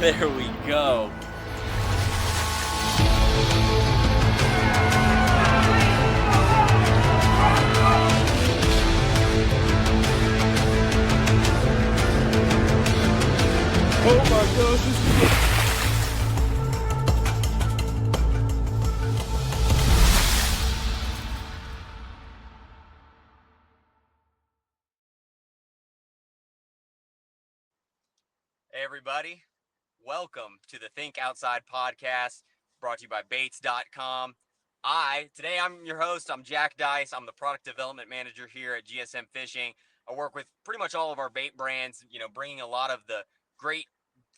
There we go. Oh my gosh, this is Hey everybody, welcome to the Think Outside podcast, brought to you by Baits.com. Today I'm your host, I'm Jack Dice, I'm the product development manager here at GSM Fishing. I work with pretty much all of our bait brands, bringing a lot of the great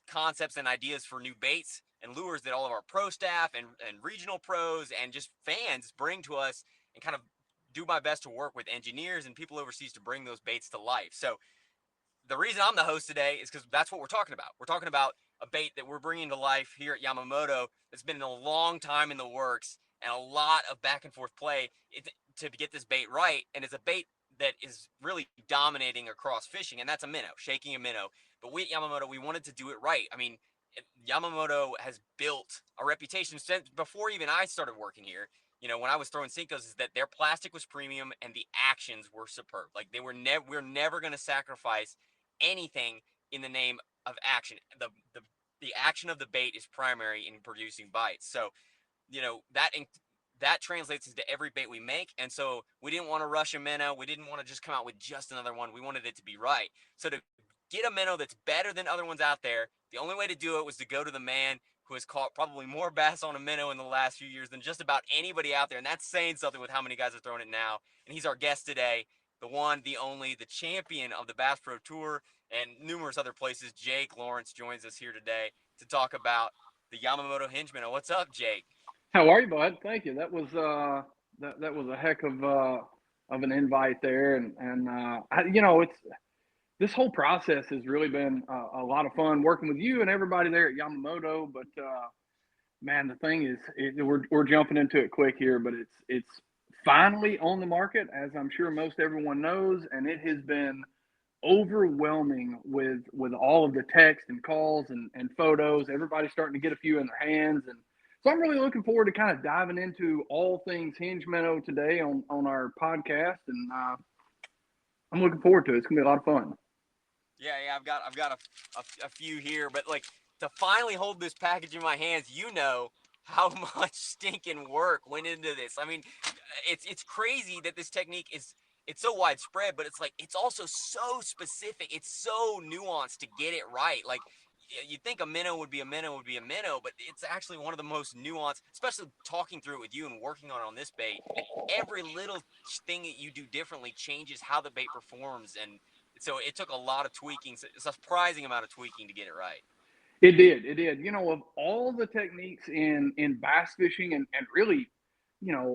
concepts and ideas for new baits and lures that all of our pro staff and regional pros and just fans bring to us, and kind of do my best to work with engineers and people overseas to bring those baits to life. So the reason I'm the host today is because that's what we're talking about. We're talking about a bait that we're bringing to life here at Yamamoto that's been a long time in the works and a lot of back and forth play to get this bait right. And it's a bait that is really dominating across fishing, and that's a minnow, shaking a minnow. But we at Yamamoto, we wanted to do it right. I mean, Yamamoto has built a reputation since before even I started working here. When I was throwing Cincos, is that their plastic was premium and the actions were superb. Like we're never going to sacrifice anything in the name of action. The action of the bait is primary in producing bites. So, that translates into every bait we make. And so we didn't want to rush a minnow. We didn't want to just come out with just another one. We wanted it to be right. So to get a minnow that's better than other ones out there, the only way to do it was to go to the man who has caught probably more bass on a minnow in the last few years than just about anybody out there. And that's saying something with how many guys are throwing it now. And he's our guest today, the one, the only, the champion of the Bass Pro Tour and numerous other places. Jake Lawrence joins us here today to talk about the Yamamoto Hinge Minnow. What's up, Jake? How are you, bud? Thank you. That was that was a heck of an invite there, it's this whole process has really been a lot of fun working with you and everybody there at Yamamoto. But man, the thing is, we're jumping into it quick here, but it's finally on the market, as I'm sure most everyone knows, and it has been overwhelming with all of the text and calls and photos. Everybody's starting to get a few in their hands, and so I'm really looking forward to kind of diving into all things Hinge Minnow today on our podcast, and I'm looking forward to it. It's gonna be a lot of fun. Yeah, I've got a few here, but like to finally hold this package in my hands, how much stinking work went into this. I mean, it's crazy that this technique it's so widespread, but it's like it's also so specific. It's so nuanced to get it right. Like you'd think a minnow would be a minnow would be a minnow, but it's actually one of the most nuanced, especially talking through it with you and working on this bait. Every little thing that you do differently changes how the bait performs, and so it took a lot of tweaking, a surprising amount of tweaking to get it right. It did. It did. Of all the techniques in bass fishing and really,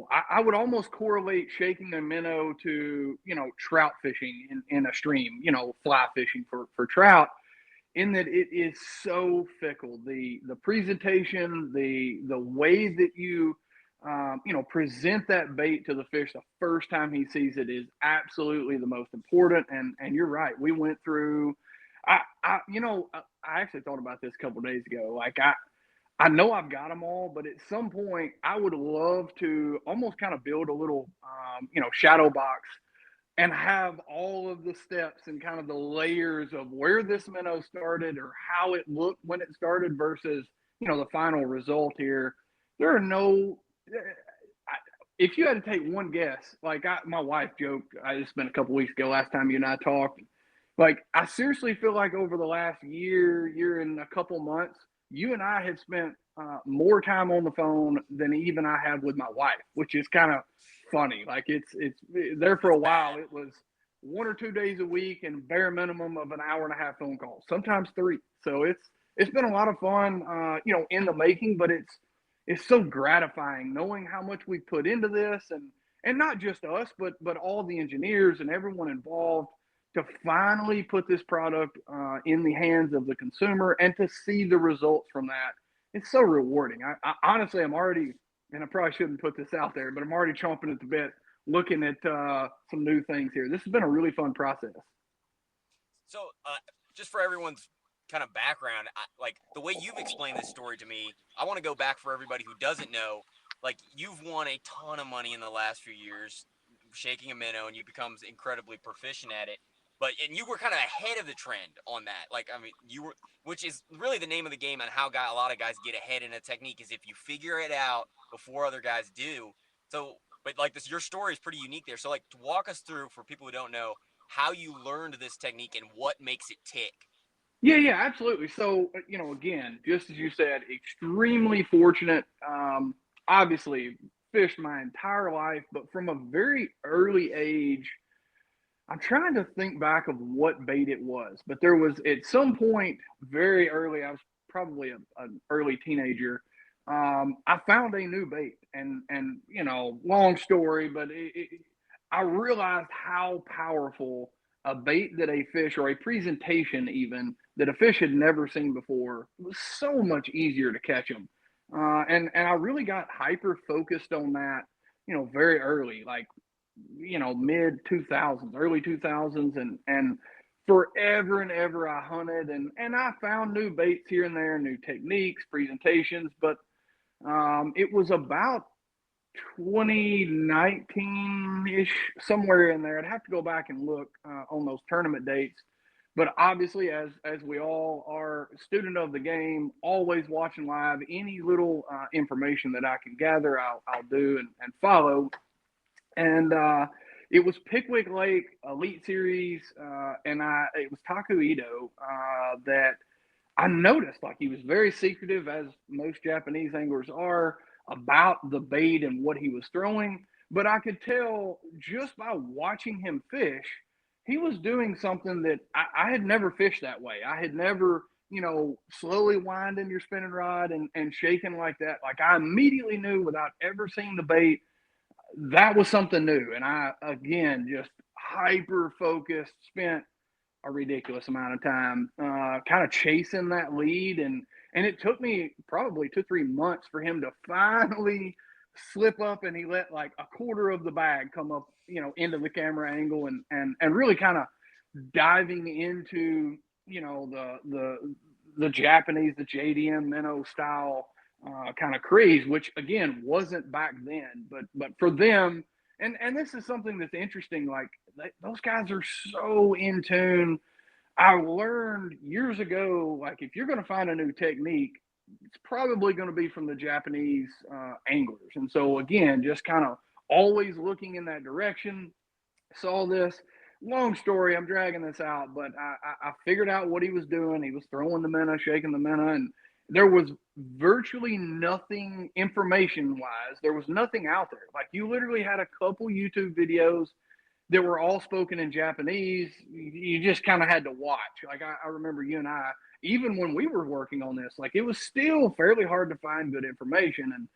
I would almost correlate shaking a minnow to, trout fishing in a stream, fly fishing for trout, in that it is so fickle. The presentation, the way that you present that bait to the fish the first time he sees it is absolutely the most important. And you're right. We went through. I actually thought about this a couple of days ago. Like I know I've got them all, but at some point I would love to almost kind of build a little, shadow box and have all of the steps and kind of the layers of where this minnow started or how it looked when it started versus, the final result here. There are no, if you had to take one guess, like my wife joked, it's been a couple weeks ago, last time you and I talked. Like, I seriously feel like over the last year and a couple months, you and I have spent more time on the phone than even I have with my wife, which is kind of funny. Like it's there for a It's while. bad. It was 1 or 2 days a week and bare minimum of an hour and a half phone calls, sometimes three. So it's been a lot of fun, in the making. But it's so gratifying knowing how much we put into this, and not just us, but all the engineers and everyone involved to finally put this product in the hands of the consumer and to see the results from that. It's so rewarding. I honestly, I'm already, and I probably shouldn't put this out there, but I'm already chomping at the bit looking at some new things here. This has been a really fun process. So, just for everyone's kind of background, like the way you've explained this story to me, I want to go back for everybody who doesn't know. Like you've won a ton of money in the last few years shaking a minnow, and you become incredibly proficient at it. But and you were kind of ahead of the trend on that. Like I mean, you were, which is really the name of the game, and how a lot of guys get ahead in a technique is if you figure it out before other guys do. So, but like this, your story is pretty unique there. So, like, to walk us through for people who don't know how you learned this technique and what makes it tick. Yeah, yeah, absolutely. So, again, just as you said, extremely fortunate. Obviously, fished my entire life, but from a very early age, I'm trying to think back of what bait it was, but there was at some point very early. I was probably an early teenager. I found a new bait, and long story, but I realized how powerful a bait that a fish or a presentation even that a fish had never seen before was so much easier to catch them. And I really got hyper focused on that, very early, like mid 2000s, early 2000s, and forever and ever I hunted and I found new baits here and there, new techniques, presentations, but it was about 2019-ish, somewhere in there. I'd have to go back and look on those tournament dates. But obviously, as we all are student of the game, always watching live, any little information that I can gather, I'll do and follow. And it was Pickwick Lake Elite Series, and it was Taku Ito that I noticed. Like, he was very secretive, as most Japanese anglers are, about the bait and what he was throwing. But I could tell just by watching him fish, he was doing something that I had never fished that way. I had never, slowly winding your spinning rod and shaking like that. Like, I immediately knew without ever seeing the bait that was something new. And I, again, just hyper focused, spent a ridiculous amount of time kind of chasing that lead. And it took me probably 2-3 months for him to finally slip up, and he let like a quarter of the bag come up, into the camera angle, and really kind of diving into, the Japanese, the JDM minnow style kind of craze, which again wasn't back then, but for them, and this is something that's interesting. Like, those guys are so in tune. I learned years ago, like, if you're going to find a new technique, it's probably going to be from the Japanese anglers. And so again, just kind of always looking in that direction. Saw this. Long story, I'm dragging this out, but I figured out what he was doing. He was throwing the minnow, shaking the minnow, and there was virtually nothing information wise. There was nothing out there. Like, you literally had a couple YouTube videos that were all spoken in Japanese. You just kind of had to watch. Like, I remember you and I, even when we were working on this, like, it was still fairly hard to find good information.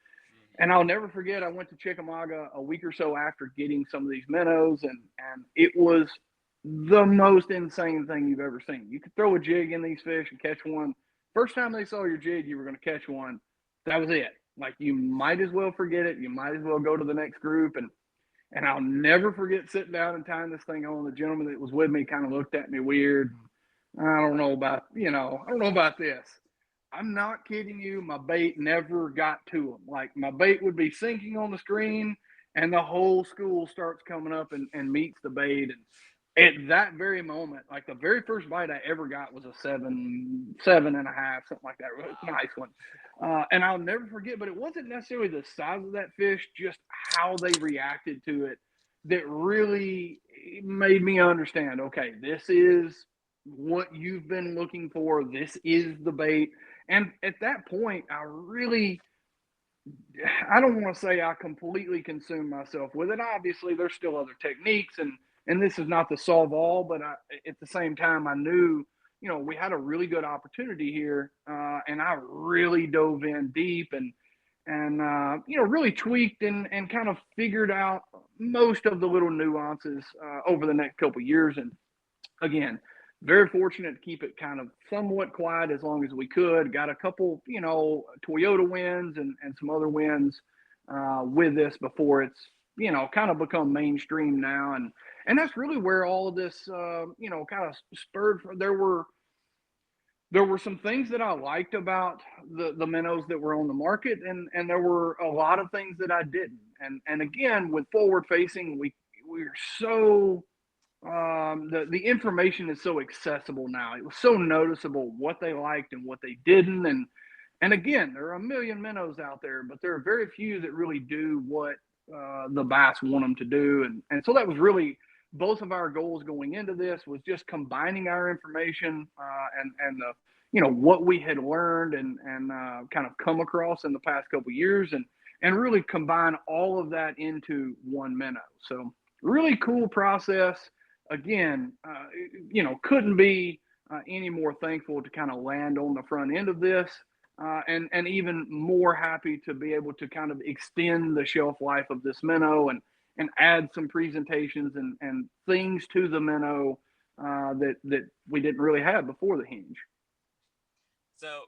And I'll never forget, I went to Chickamauga a week or so after getting some of these minnows, and it was the most insane thing you've ever seen. You could throw a jig in these fish and catch one. First time they saw your jig, you were going to catch one. That was it. Like, you might as well forget it. You might as well go to the next group. And I'll never forget sitting down and tying this thing on. The gentleman that was with me kind of looked at me weird. I don't know about, I don't know about this. I'm not kidding you. My bait never got to him. Like, my bait would be sinking on the screen, and the whole school starts coming up and meets the bait. And at that very moment, like, the very first bite I ever got was a 7.5, something like that. Really Wow. nice one. And I'll never forget, but it wasn't necessarily the size of that fish, just how they reacted to it that really made me understand, okay, this is what you've been looking for. This is the bait. And at that point, I don't want to say I completely consumed myself with it. Obviously, there's still other techniques, and this is not the solve all, but at the same time, I knew, we had a really good opportunity here, and I really dove in deep and really tweaked and kind of figured out most of the little nuances over the next couple of years. And again, very fortunate to keep it kind of somewhat quiet as long as we could. Got a couple, Toyota wins and some other wins with this before it's, kind of become mainstream now. And that's really where all of this, kind of spurred from. there were some things that I liked about the minnows that were on the market, and there were a lot of things that I didn't. And again, with forward facing, we're so the information is so accessible now. It was so noticeable what they liked and what they didn't, and again, there are a million minnows out there, but there are very few that really do what the bass want them to do. And so that was really both of our goals going into this was just combining our information and the what we had learned and kind of come across in the past couple of years and really combine all of that into one minnow. So really cool process. Again, couldn't be any more thankful to kind of land on the front end of this and even more happy to be able to kind of extend the shelf life of this minnow and add some presentations and things to the minnow that we didn't really have before the hinge. So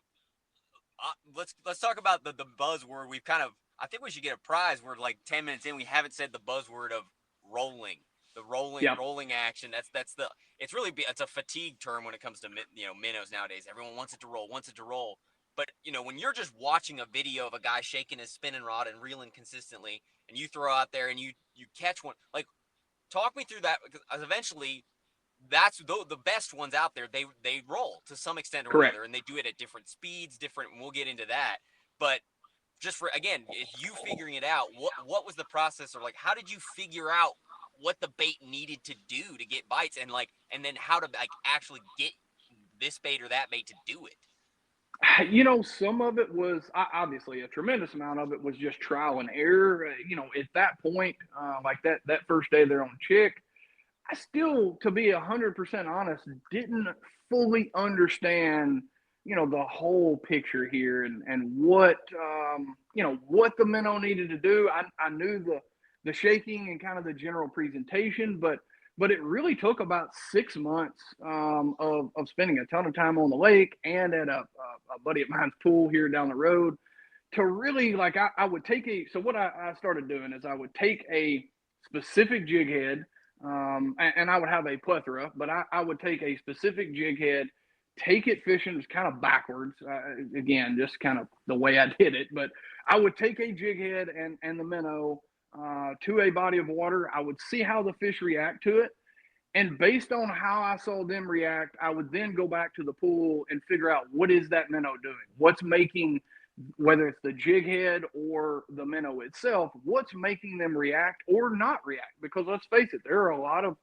let's talk about the buzzword. We've kind of, I think we should get a prize. We're like 10 minutes in. We haven't said the buzzword of rolling. The Yep, rolling action. That's the. It's really it's a fatigue term when it comes to minnows nowadays. Everyone wants it to roll, wants it to roll. But when you're just watching a video of a guy shaking his spinning rod and reeling consistently, and you throw out there and you catch one, like talk me through that because eventually that's the best ones out there. They roll to some extent or correct. another, and they do it at different speeds, different. And we'll get into that, but just for again, you figuring it out. What was the process, or like how did you figure out what the bait needed to do to get bites, and then how to like actually get this bait or that bait to do it? Some of it was obviously a tremendous amount of it was just trial and error. At that point, like that first day there on Chick, I still, to be 100% honest, didn't fully understand, the whole picture here and what, what the minnow needed to do. I knew the shaking and kind of the general presentation, but it really took about 6 months of spending a ton of time on the lake and at a buddy of mine's pool here down the road to really like I would take so what I started doing is I would take a specific jig head and I would have a plethora, but I would take a specific jig head, take it fishing kind of backwards. Again, just kind of the way I did it, but I would take a jig head and the minnow to a body of water. I would see how the fish react to it. And based on how I saw them react, I would then go back to the pool and figure out what is that minnow doing? What's making, whether it's the jig head or the minnow itself, what's making them react or not react? Because let's face it, there are a lot of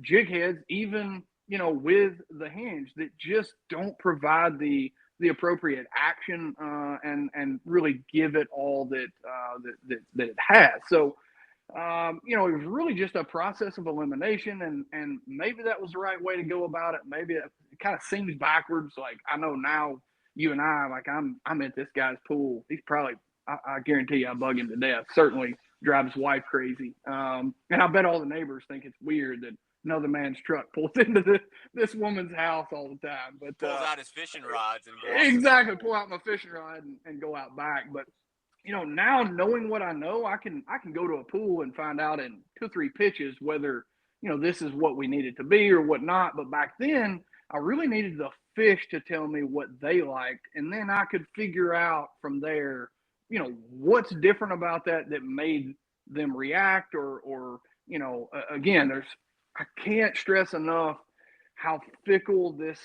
jig heads, even with the hinge, that just don't provide the appropriate action and really give it all that it has. So it was really just a process of elimination, and maybe that was the right way to go about it. Maybe it kind of seems backwards. Like I know now, you and I, like I'm at this guy's pool. He's probably, I guarantee you, I bug him to death. Certainly drive his wife crazy, and I bet all the neighbors think it's weird that another man's truck pulls into this woman's house all the time. But Pulls out his fishing rods and walks them out. exactly, pull out my fishing rod and go out back. But now knowing what I know, I can go to a pool and find out in 2 or 3 pitches whether this is what we need it to be or what not. But back then, I really needed the fish to tell me what they liked, and then I could figure out from there, what's different about that made them react, or again, I can't stress enough how fickle this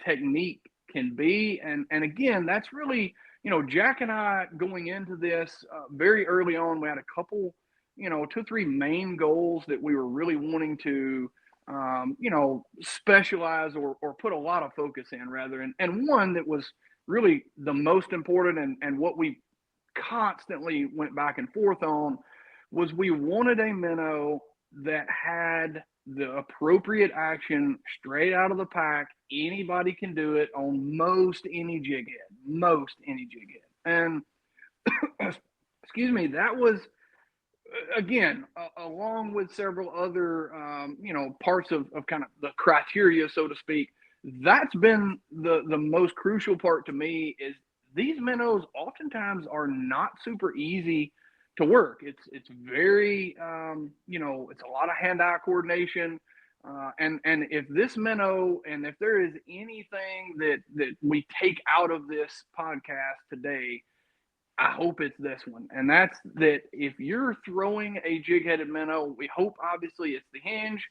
technique can be, and again, that's really Jack and I going into this very early on, we had a couple, 2 or 3 main goals that we were really wanting to, specialize or put a lot of focus in rather. And one that was really the most important and what we constantly went back and forth on was we wanted a minnow that had the appropriate action straight out of the pack. Anybody can do it on most any jig head, most any jig head. And excuse me, that was again along with several other parts of kind of the criteria, so to speak. That's been the most crucial part to me is these minnows oftentimes are not super easy to work. It's very it's a lot of hand-eye coordination. And if this minnow, and if there is anything that we take out of this podcast today, I hope it's this one. And that's that if you're throwing a jig-headed minnow, we hope obviously it's the hinge.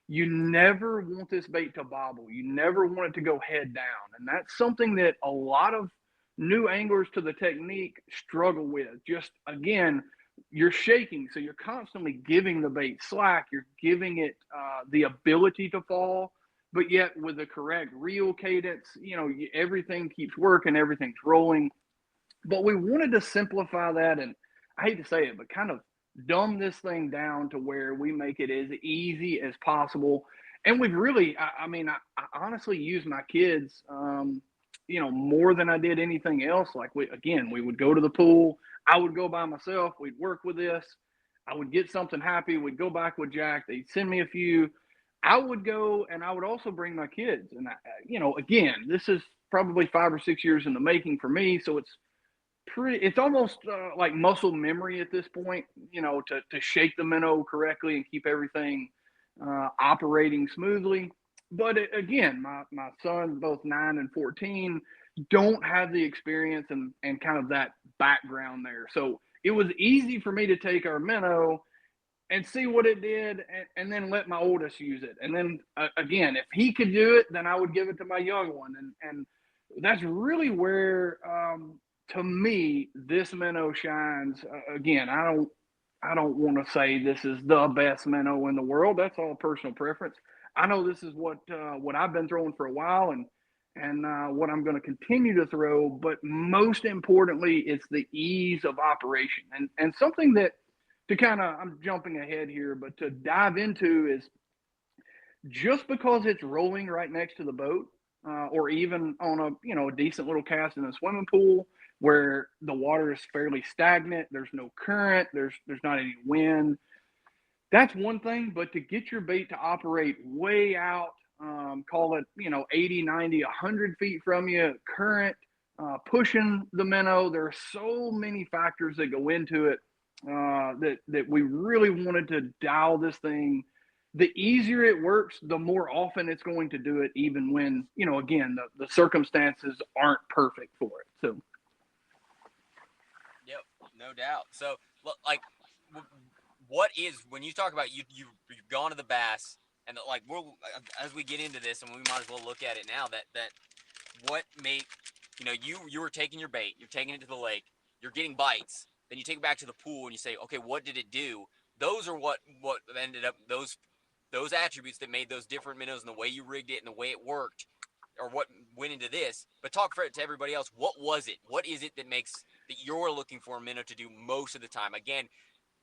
You never want this bait to bobble. You never want it to go head down. And that's something that a lot of new anglers to the technique struggle with. Just again, you're shaking, so you're constantly giving the bait slack. You're giving it the ability to fall, but yet with the correct reel cadence, everything keeps working, everything's rolling. But we wanted to simplify that, and I hate to say it, but kind of dumb this thing down to where we make it as easy as possible. And we've really, I mean, I honestly use my kids, more than I did anything else. Like we would go to the pool. I would go by myself. We'd work with this. I would get something happy. We'd go back with Jack. They'd send me a few. I would go, and I would also bring my kids. And again, this is probably 5 or 6 years in the making for me. So it's almost like muscle memory at this point, to shake the minnow correctly and keep everything operating smoothly. But again, my sons, both 9 and 14, don't have the experience and kind of that background there. So it was easy for me to take our minnow and see what it did, and then let my oldest use it. And then again, if he could do it, then I would give it to my young one. And that's really where, to me, this minnow shines. Again, I don't want to say this is the best minnow in the world. That's all personal preference. I know this is what I've been throwing for a while, and what I'm going to continue to throw. But most importantly, it's the ease of operation, and something that to kind of, I'm jumping ahead here, but to dive into is just because it's rolling right next to the boat, or even on a decent little cast in a swimming pool where the water is fairly stagnant, there's no current, there's not any wind. That's one thing, but to get your bait to operate way out, call it 80, 90, 100 feet from you, current, pushing the minnow. There are so many factors that go into it, that we really wanted to dial this thing. The easier it works, the more often it's going to do it, even when, again, the circumstances aren't perfect for it. So, Yep, no doubt. So, like, what is when you talk about you've gone to the bass, and like we'll as we get into this, and we might as well look at it now. That what make you were taking your bait, you're taking it to the lake, you're getting bites, then you take it back to the pool and you say, okay, what did it do? Those are what ended up those attributes that made those different minnows and the way you rigged it and the way it worked, or what went into this. But talk for it to everybody else. What was it? What is it that makes that you're looking for a minnow to do most of the time? Again,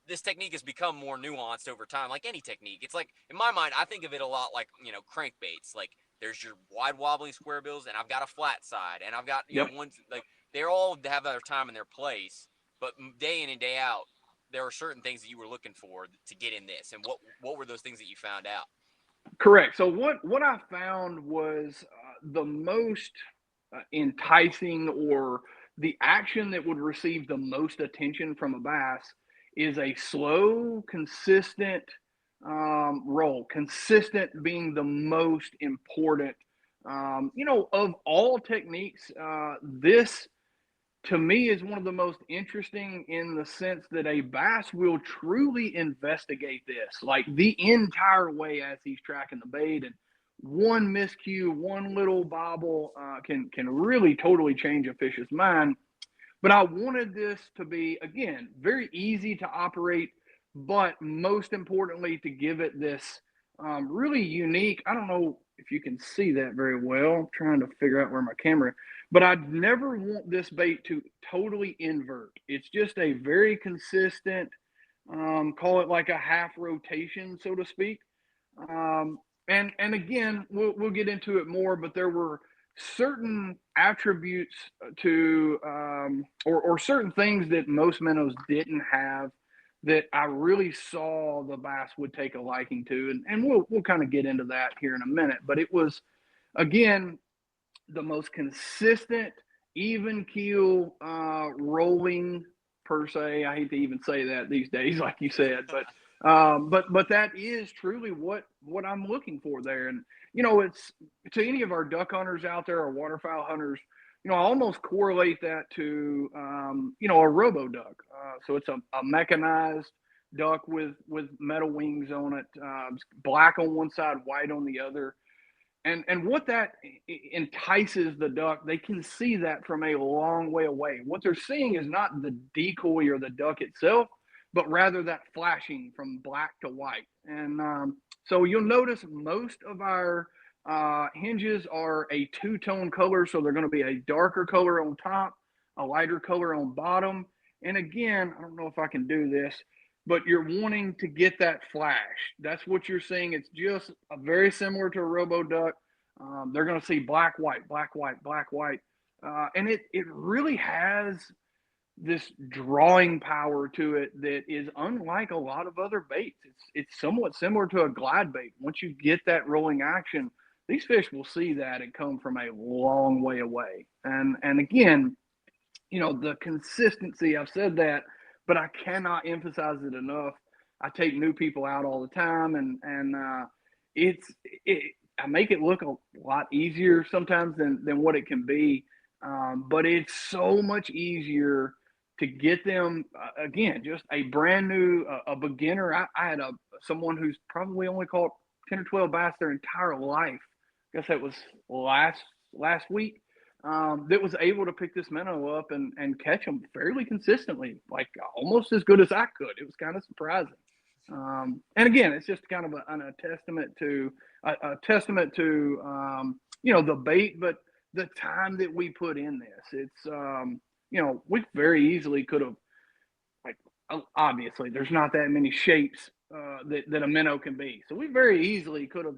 this technique has become more nuanced over time, like any technique. It's like, in my mind, I think of it a lot like, crankbaits. Like, there's your wide wobbling square bills, and I've got a flat side, and I've got, yep. ones, like, they all have their time and their place, but day in and day out, there are certain things that you were looking for to get in this. And what were those things that you found out? Correct. So what I found was the most enticing, or the action that would receive the most attention from a bass, is a slow, consistent roll. Consistent being the most important. Of all techniques, this to me is one of the most interesting, in the sense that a bass will truly investigate this like the entire way as he's tracking the bait. And one miscue, one little bobble, can really totally change a fish's mind. But I wanted this to be, again, very easy to operate, but most importantly, to give it this really unique. I don't know if you can see that very well. I'm trying to figure out where my camera, but I'd never want this bait to totally invert. It's just a very consistent, call it like a half rotation, so to speak. And again, we'll get into it more, but there were certain attributes to, or certain things that most minnows didn't have, that I really saw the bass would take a liking to, and we'll kind of get into that here in a minute. But it was, again, the most consistent, even keel, rolling, per se. I hate to even say that these days, like you said, but But that is truly what I'm looking for there. And it's to any of our duck hunters out there or waterfowl hunters. I almost correlate that to a robo duck. So it's a mechanized duck with metal wings on it, black on one side, white on the other. And what that entices the duck, they can see that from a long way away. What they're seeing is not the decoy or the duck itself, but rather that flashing from black to white. And so you'll notice most of our hinges are a two-tone color, so they're going to be a darker color on top, a lighter color on bottom. And again, I don't know if I can do this, but you're wanting to get that flash. That's what you're seeing. It's just very similar to a robo duck. They're going to see black, white, black, white, black, white. And it really has this drawing power to it that is unlike a lot of other baits. It's somewhat similar to a glide bait. Once you get that rolling action, these fish will see that and come from a long way away. And again, the consistency, I've said that, but I cannot emphasize it enough. I take new people out all the time, and it's it. I make it look a lot easier sometimes than what it can be, but it's so much easier to get them again. Just a brand new a beginner. I had someone who's probably only caught 10 or 12 bass their entire life. I guess that was last week, that was able to pick this minnow up and catch them fairly consistently, like almost as good as I could. It was kind of surprising. And again, it's just kind of a testament to the bait, but the time that we put in this. It's we very easily could have, like, obviously there's not that many shapes that a minnow can be, so we very easily could have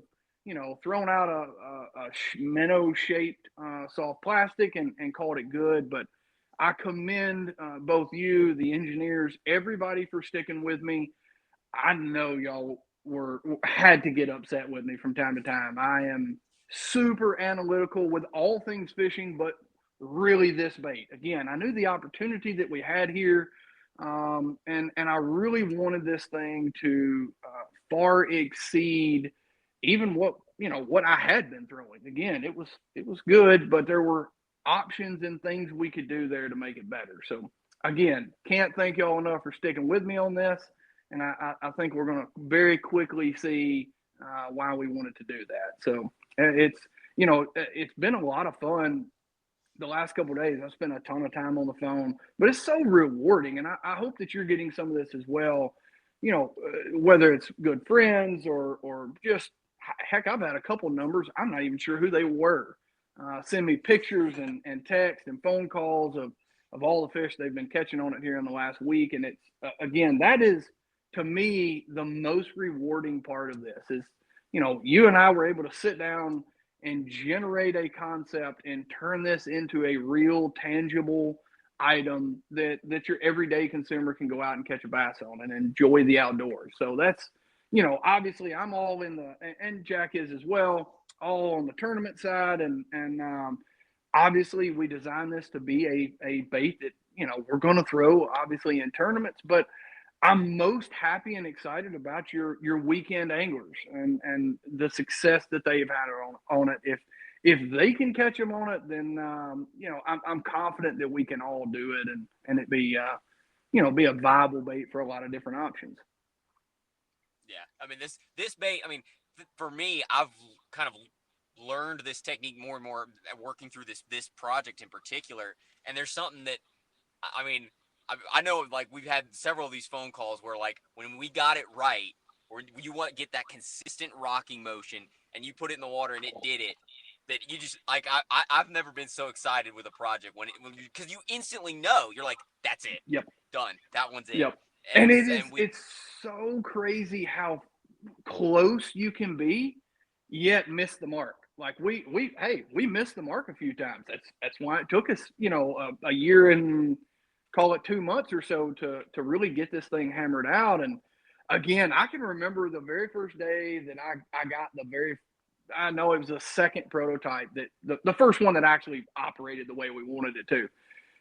thrown out a minnow shaped soft plastic and called it good. But I commend both you, the engineers, everybody for sticking with me. I know y'all had to get upset with me from time to time. I am super analytical with all things fishing, but really this bait. Again, I knew the opportunity that we had here, and I really wanted this thing to far exceed even what I had been throwing. Again, it was good, but there were options and things we could do there to make it better. So again, can't thank y'all enough for sticking with me on this. And I think we're going to very quickly see why we wanted to do that. So it's been a lot of fun the last couple of days. I spent a ton of time on the phone, but it's so rewarding. And I hope that you're getting some of this as well. Whether it's good friends or just heck, I've had a couple numbers. I'm not even sure who they were. Send me pictures and text and phone calls of all the fish they've been catching on it here in the last week. And it's again, that is to me the most rewarding part of this is, you and I were able to sit down and generate a concept and turn this into a real tangible item that your everyday consumer can go out and catch a bass on and enjoy the outdoors. So that's, obviously I'm all in and Jack is as well, all on the tournament side. And obviously we designed this to be a bait that, we're going to throw obviously in tournaments, but I'm most happy and excited about your weekend anglers and the success that they've had on it. If they can catch them on it, then I'm confident that we can all do it and it be a viable bait for a lot of different options. Yeah, I mean this bait. I mean, for me, I've kind of learned this technique more and more working through this project in particular. And there's something that I mean, I know like we've had several of these phone calls where like when we got it right, or you want to get that consistent rocking motion, and you put it in the water and it did it. That you just like I've never been so excited with a project when because you instantly know you're like that's it, Yep. done, that one's it. Yep. And And we it's so crazy how close you can be, yet miss the mark. Like we missed the mark a few times. That's why it took us, a year and call it 2 months or so to really get this thing hammered out. And again, I can remember the very first day that I got I know it was the second prototype that the first one that actually operated the way we wanted it to.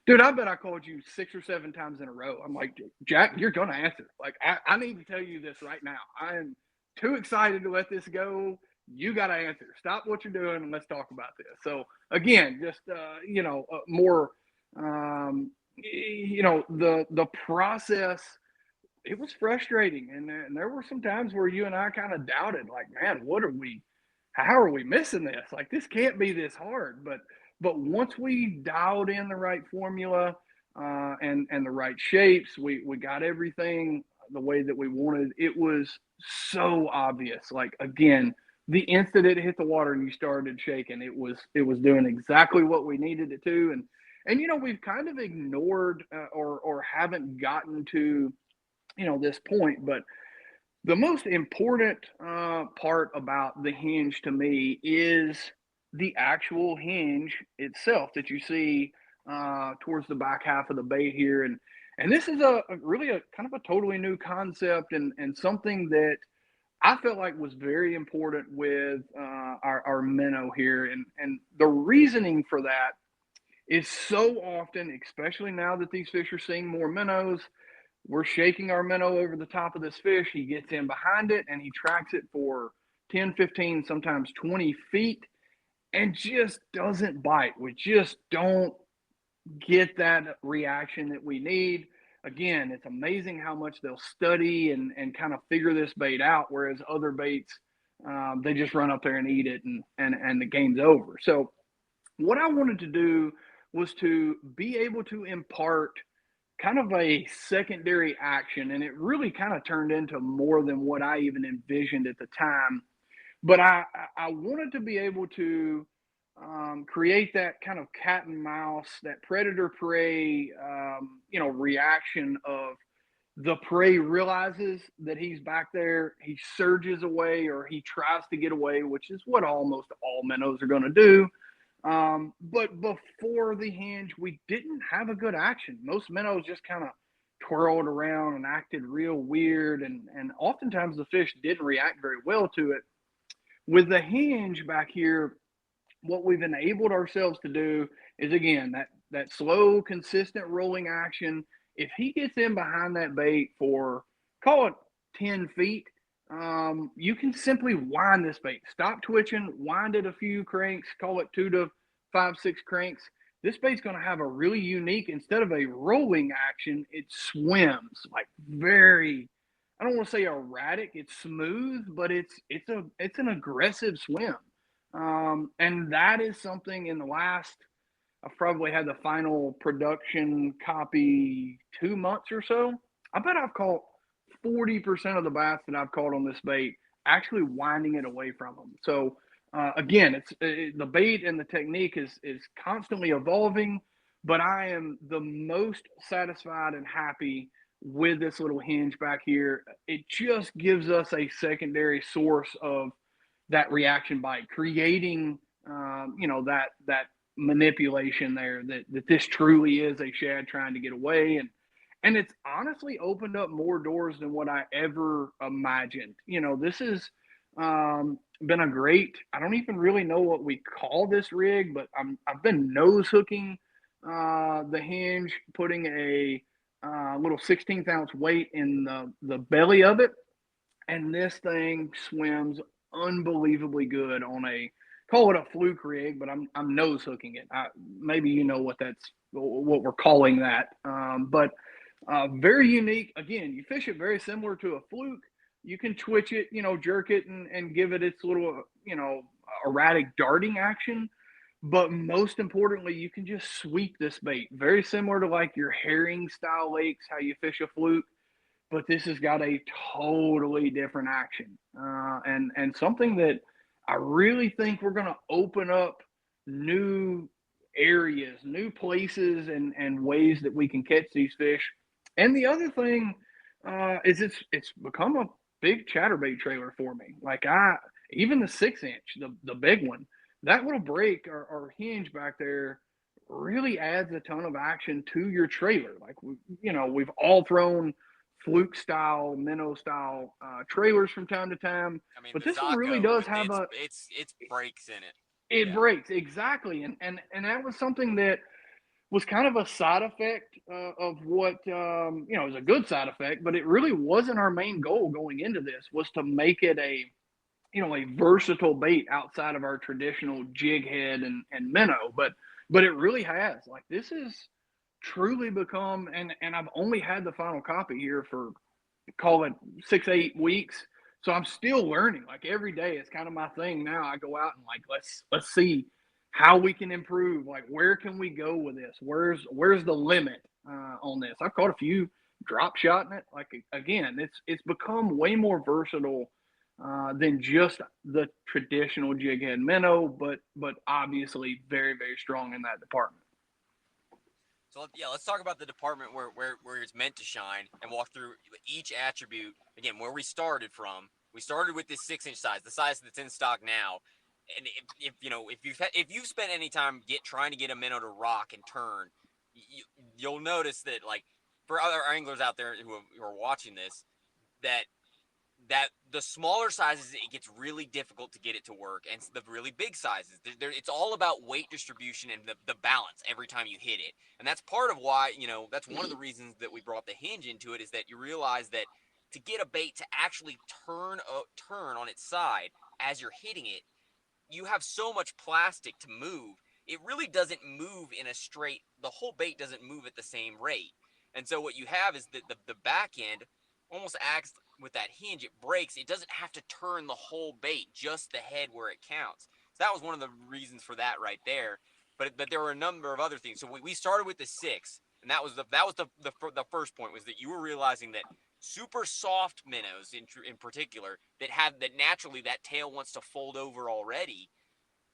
Dude, I bet I called you 6 or 7 times in a row. I'm like, Jack, you're gonna answer. Like, I need to tell you this right now. I am too excited to let this go. You got to answer. Stop what you're doing and let's talk about this. So again, just more, the process. It was frustrating, and there were some times where you and I kind of doubted, like, man, what are we? How are we missing this? Like, this can't be this hard. But once we dialed in the right formula and the right shapes, we got everything the way that we wanted. It was so obvious. Like, again, the instant it hit the water and you started shaking, it was doing exactly what we needed it to. And we've kind of ignored or haven't gotten to this point, but the most important part about the hinge to me is the actual hinge itself that you see towards the back half of the bait here. And this is a really a kind of a totally new concept, and something that I felt like was very important with our minnow here. And the reasoning for that is so often, especially now that these fish are seeing more minnows, we're shaking our minnow over the top of this fish. He gets in behind it and he tracks it for 10, 15, sometimes 20 feet and just doesn't bite. We just don't get that reaction that we need. Again, it's amazing how much they'll study and kind of figure this bait out, whereas other baits, they just run up there and eat it and the game's over. So, what I wanted to do was to be able to impart kind of a secondary action, and it really kind of turned into more than what I even envisioned at the time. But I wanted to be able to create that kind of cat and mouse, that predator prey, reaction of the prey realizes that he's back there, he surges away or he tries to get away, which is what almost all minnows are going to do. But before the hinge, we didn't have a good action. Most minnows just kind of twirled around and acted real weird, and oftentimes the fish didn't react very well to it. With the hinge back here, what we've enabled ourselves to do is, again, that slow, consistent rolling action. If he gets in behind that bait for, call it 10 feet, you can simply wind this bait. Stop twitching, wind it a few cranks, call it 2 to 5, 6 cranks. This bait's going to have a really unique, instead of a rolling action, it swims like very, I don't want to say erratic. It's smooth, but it's an aggressive swim. And that is something in the last, I've probably had the final production copy 2 months or so. I bet I've caught 40% of the bass that I've caught on this bait actually winding it away from them. So again, the bait and the technique is constantly evolving, but I am the most satisfied and happy with this little hinge back here. It just gives us a secondary source of that reaction bite, creating that manipulation there, that this truly is a shad trying to get away. And it's honestly opened up more doors than what I ever imagined. This has been a great, I don't even really know what we call this rig, but I've been nose hooking the hinge, putting a little 16th ounce weight in the belly of it, and this thing swims unbelievably good on a, call it a fluke rig, but I'm nose hooking it. Maybe what we're calling that, but very unique. Again, you fish it very similar to a fluke. You can twitch it, jerk it, and give it its little, erratic darting action. But most importantly, you can just sweep this bait, very similar to like your herring style lakes, how you fish a fluke, but this has got a totally different action, and something that I really think we're going to open up new areas, new places, and ways that we can catch these fish. And the other thing is it's become a big chatterbait trailer for me. Like, even the 6 inch, the big one, that little break or hinge back there really adds a ton of action to your trailer. Like, we've all thrown fluke style, minnow style trailers from time to time, I mean, but the this one really Zaco does with have its breaks in it. it Yeah. breaks exactly, and that was something that was kind of a side effect of what you know, it was a good side effect, but it really wasn't our main goal going into this. Was to make it a, you know, a versatile bait outside of our traditional jig head and minnow. But it really has, like, this is truly become, and I've only had the final copy here for, call it, 6 8 weeks. So I'm still learning. Like, every day, it's kind of my thing now. I go out and, like, let's see how we can improve. Like, where can we go with this? Where's the limit on this? I've caught a few drop shot in it. Like, again, it's become way more versatile than just the traditional jig head minnow, but obviously very strong in that department. So yeah, let's talk about the department where it's meant to shine and walk through each attribute again. Where we started from, we started with this 6-inch size, the size that's in stock now. And if you know if you've spent any time trying to get a minnow to rock and turn, you'll notice that, like, for other anglers out there who are watching this, that the smaller sizes, it gets really difficult to get it to work, and the really big sizes, it's all about weight distribution and the balance every time you hit it. And that's part of why, that's one of the reasons that we brought the hinge into it, is that you realize that to get a bait to actually turn on its side as you're hitting it, you have so much plastic to move. It really doesn't move in a straight, the whole bait doesn't move at the same rate. And so what you have is that the back end almost acts with that hinge. It breaks. It doesn't have to turn the whole bait, just the head where it counts. So that was one of the reasons for that right there. But there were a number of other things. So we started with the 6, and that was the first point, was that you were realizing that super soft minnows in particular, that naturally that tail wants to fold over already,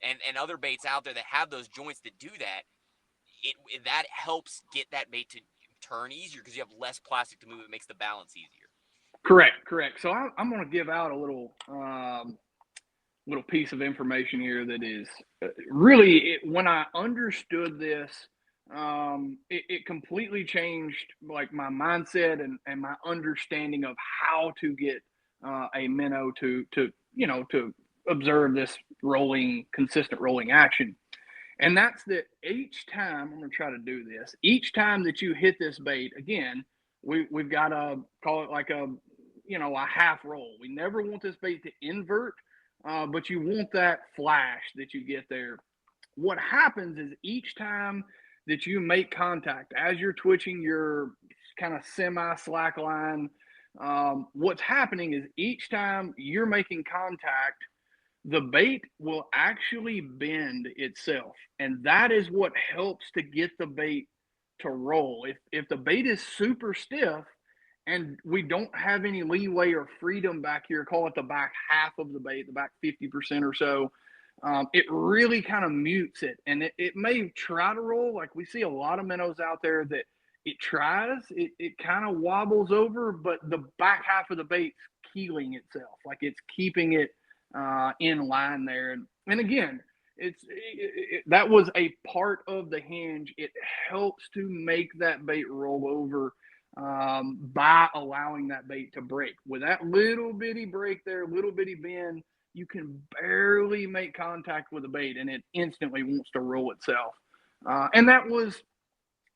and other baits out there that have those joints that do that, that helps get that bait to turn easier because you have less plastic to move. It makes the balance easier. Correct. So I'm going to give out a little piece of information here that is really, when I understood this, it completely changed, like, my mindset and my understanding of how to get a minnow to observe this consistent rolling action. And that's that each time, I'm going to try to do this, each time that you hit this bait, again, we've got to call it like a half roll. We never want this bait to invert, but you want that flash that you get there. What happens is, each time that you make contact, as you're twitching your kind of semi slack line, what's happening is, each time you're making contact, the bait will actually bend itself, and that is what helps to get the bait to roll. If the bait is super stiff and we don't have any leeway or freedom back here, call it the back half of the bait, the back 50% or so, it really kind of mutes it, and it may try to roll. Like, we see a lot of minnows out there that it tries, it kind of wobbles over, but the back half of the bait's keeling itself, like it's keeping it in line there. And again, that was a part of the hinge. It helps to make that bait roll over by allowing that bait to break. With that little bitty break there, little bitty bend, you can barely make contact with the bait, and it instantly wants to roll itself. And that was,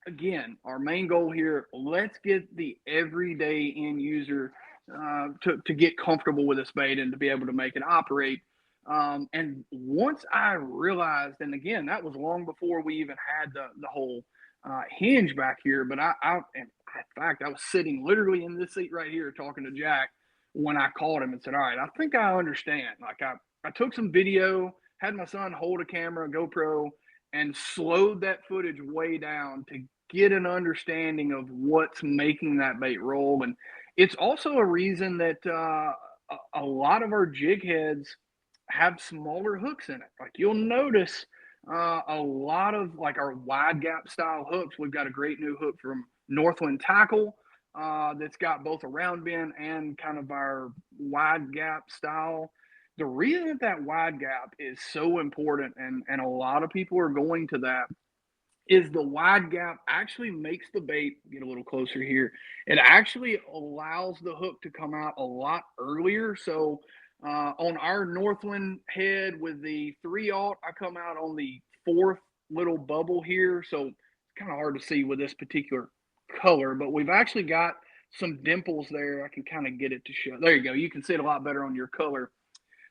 again, our main goal here. Let's get the everyday end user to get comfortable with this bait and to be able to make it operate. And once I realized, and again, that was long before we even had the whole hinge back here, but in fact, I was sitting literally in this seat right here talking to Jack when I called him and said, all right, I think I understand. Like, I took some video, had my son hold a camera, GoPro, and slowed that footage way down to get an understanding of what's making that bait roll. And it's also a reason that a lot of our jig heads have smaller hooks in it. Like, you'll notice a lot of, like, our wide gap style hooks. We've got a great new hook from Northland Tackle that's got both a round bend and kind of our wide gap style. The reason that wide gap is so important, and a lot of people are going to that, is the wide gap actually makes the bait get a little closer here. It actually allows the hook to come out a lot earlier. So on our Northland head with the 3/0, I come out on the fourth little bubble here. So kind of hard to see with this particular color, but we've actually got some dimples there. I can kind of get it to show. There you go. You can see it a lot better on your color.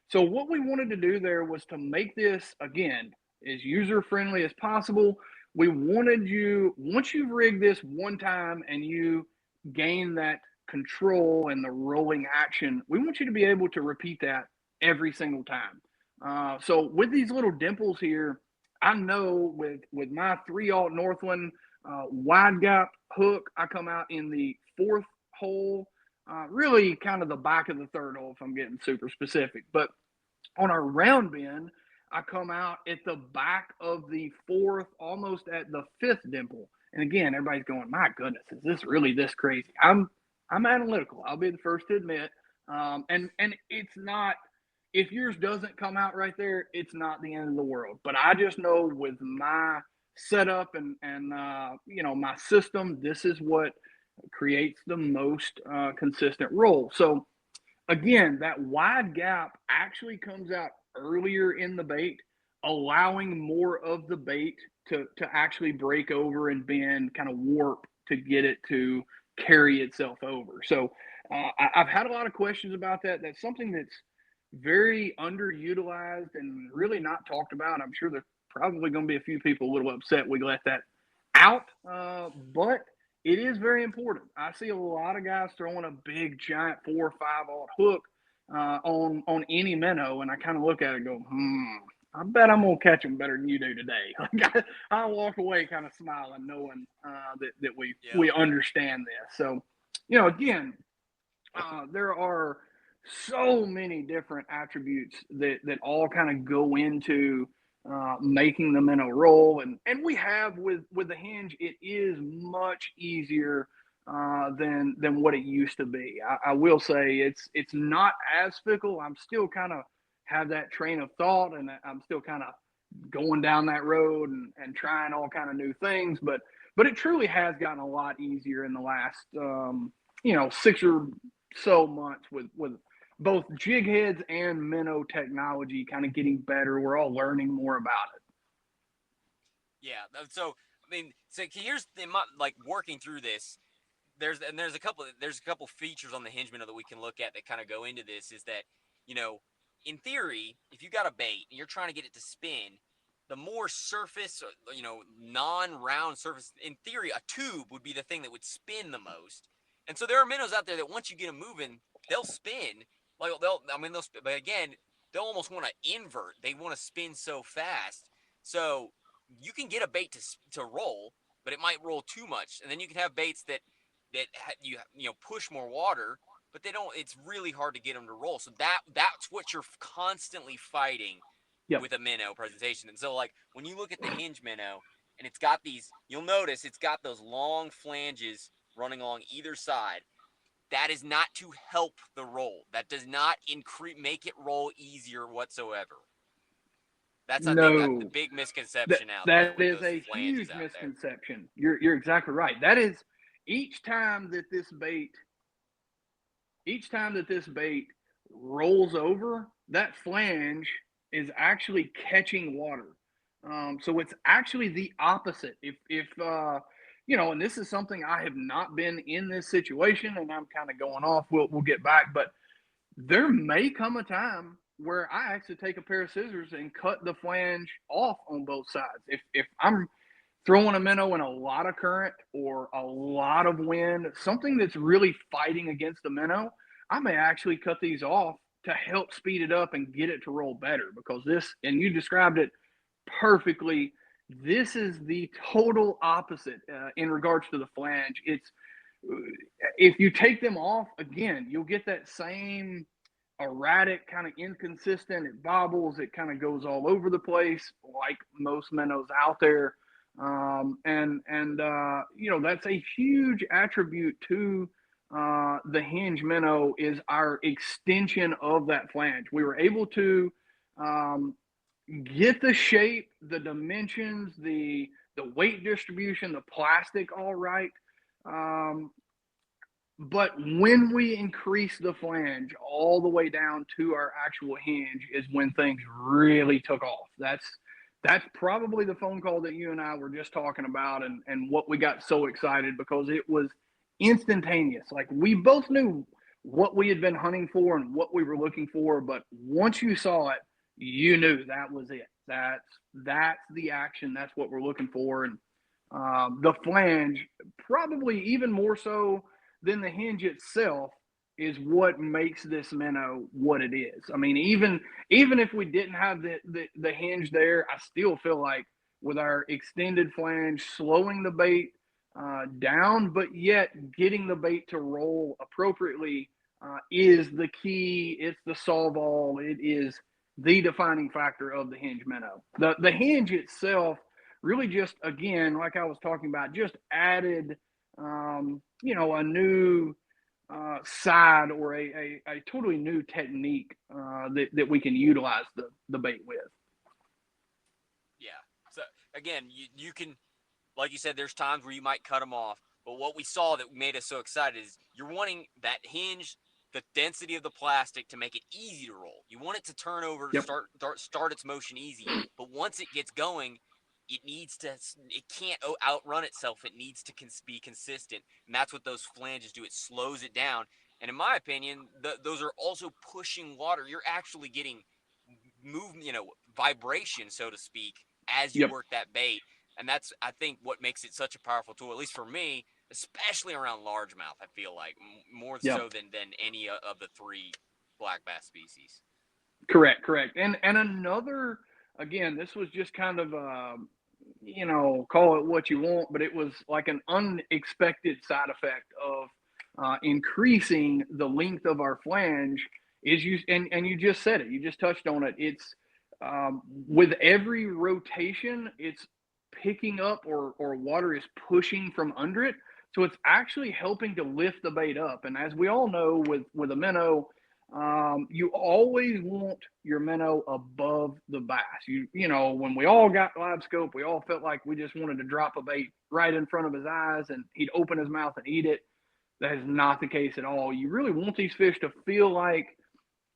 So what we wanted to do there was to make this, again, as user friendly as possible. We wanted you, once you've rigged this one time and you gain that control and the rolling action, we want you to be able to repeat that every single time. So with these little dimples here, I know with my 3/0 Northland wide gap hook, I come out in the fourth hole, really kind of the back of the third hole if I'm getting super specific. But on our round bend, I come out at the back of the fourth, almost at the fifth dimple. And again, everybody's going, "My goodness, is this really this crazy?" I'm analytical. I'll be the first to admit. And it's not, if yours doesn't come out right there, it's not the end of the world. But I just know with my setup and my system, this is what creates the most consistent roll. So again, that wide gap actually comes out earlier in the bait, allowing more of the bait to actually break over and bend, kind of warp to get it to carry itself over. So I've had a lot of questions about that. That's something that's very underutilized and really not talked about. I'm sure there's probably going to be a few people a little upset we let that out, but it is very important. I see a lot of guys throwing a big giant 4 or 5/0 hook on any minnow, and I kind of look at it and go, I bet I'm gonna catch them better than you do today. Like I walk away kind of smiling, knowing that Yep. we understand this. So, again, there are so many different attributes that all kind of go into making the minnow roll, and we have with the hinge, it is much easier than what it used to be. I will say it's not as fickle. I'm still kind of have that train of thought, and I'm still kind of going down that road and trying all kind of new things, but it truly has gotten a lot easier in the last 6 or so months with both jig heads and minnow technology kind of getting better. We're all learning more about it. Yeah. So I mean, so here's the like working through this. There's a couple features on the Hinge Minnow that we can look at that kind of go into this. Is that you know, in theory, if you got a bait and you're trying to get it to spin, the more surface, non-round surface, in theory, a tube would be the thing that would spin the most. And so there are minnows out there that once you get them moving, they'll spin. Like but again, they'll almost want to invert. They want to spin so fast. So you can get a bait to roll, but it might roll too much, and then you can have baits that push more water, but they don't. It's really hard to get them to roll. So that's what you're constantly fighting Yep. with a minnow presentation. And so like when you look at the Hinge Minnow and it's got these, you'll notice it's got those long flanges running along either side. That is not to help the roll. That does not make it roll easier whatsoever. That's I think the No, big that misconception out there that with is those a flanges huge out there. misconception. You're exactly right. That is each time that this bait each time that this bait rolls over, that flange is actually catching water. So it's actually the opposite. If and this is something I have not been in this situation, and I'm kind of going off. We'll get back, but there may come a time where I actually take a pair of scissors and cut the flange off on both sides. If I'm throwing a minnow in a lot of current or a lot of wind, something that's really fighting against the minnow, I may actually cut these off to help speed it up and get it to roll better. Because this, and you described it perfectly, this is the total opposite in regards to the flange. It's if you take them off again, you'll get that same erratic, kind of inconsistent. It bobbles, it kind of goes all over the place, like most minnows out there. That's a huge attribute to the Hinge Minnow is our extension of that flange. We were able to um, get the shape, the dimensions, the weight distribution, the plastic all right. Um, but when we increase the flange all the way down to our actual hinge is when things really took off. That's probably the phone call that you and I were just talking about, and what we got so excited because it was instantaneous. Like we both knew what we had been hunting for and what we were looking for, but once you saw it, you knew that was it. That's the action. That's what we're looking for, and the flange, probably even more so than the hinge itself, is what makes this minnow what it is. I mean, even if we didn't have the hinge there, I still feel like with our extended flange, slowing the bait down, but yet getting the bait to roll appropriately is the key. It's the solve all. It is the defining factor of the hinge minnow. The hinge itself really just, again, like I was talking about, just added a new side or a totally new technique that we can utilize the bait with. Yeah. So again, you can, like you said, there's times where you might cut them off. But what we saw that made us so excited is you're wanting that hinge, the density of the plastic to make it easy to roll. You want it to turn over, Yep. start its motion easy. But once it gets going, it can't outrun itself. It needs to be consistent. And that's what those flanges do. It slows it down. And in my opinion, those are also pushing water. You're actually getting movement, vibration, so to speak, as you Yep. work that bait. And that's, I think, what makes it such a powerful tool, at least for me, especially around largemouth. I feel like more Yep. so than any of the three black bass species. Correct. And another, again, this was just kind of call it what you want, but it was like an unexpected side effect of increasing the length of our flange. Is you and you just said it. You just touched on it. It's with every rotation, it's picking up or water is pushing from under it. So it's actually helping to lift the bait up. And as we all know, with a minnow, you always want your minnow above the bass. When we all got live scope, we all felt like we just wanted to drop a bait right in front of his eyes and he'd open his mouth and eat it. That is not the case at all. You really want these fish to feel like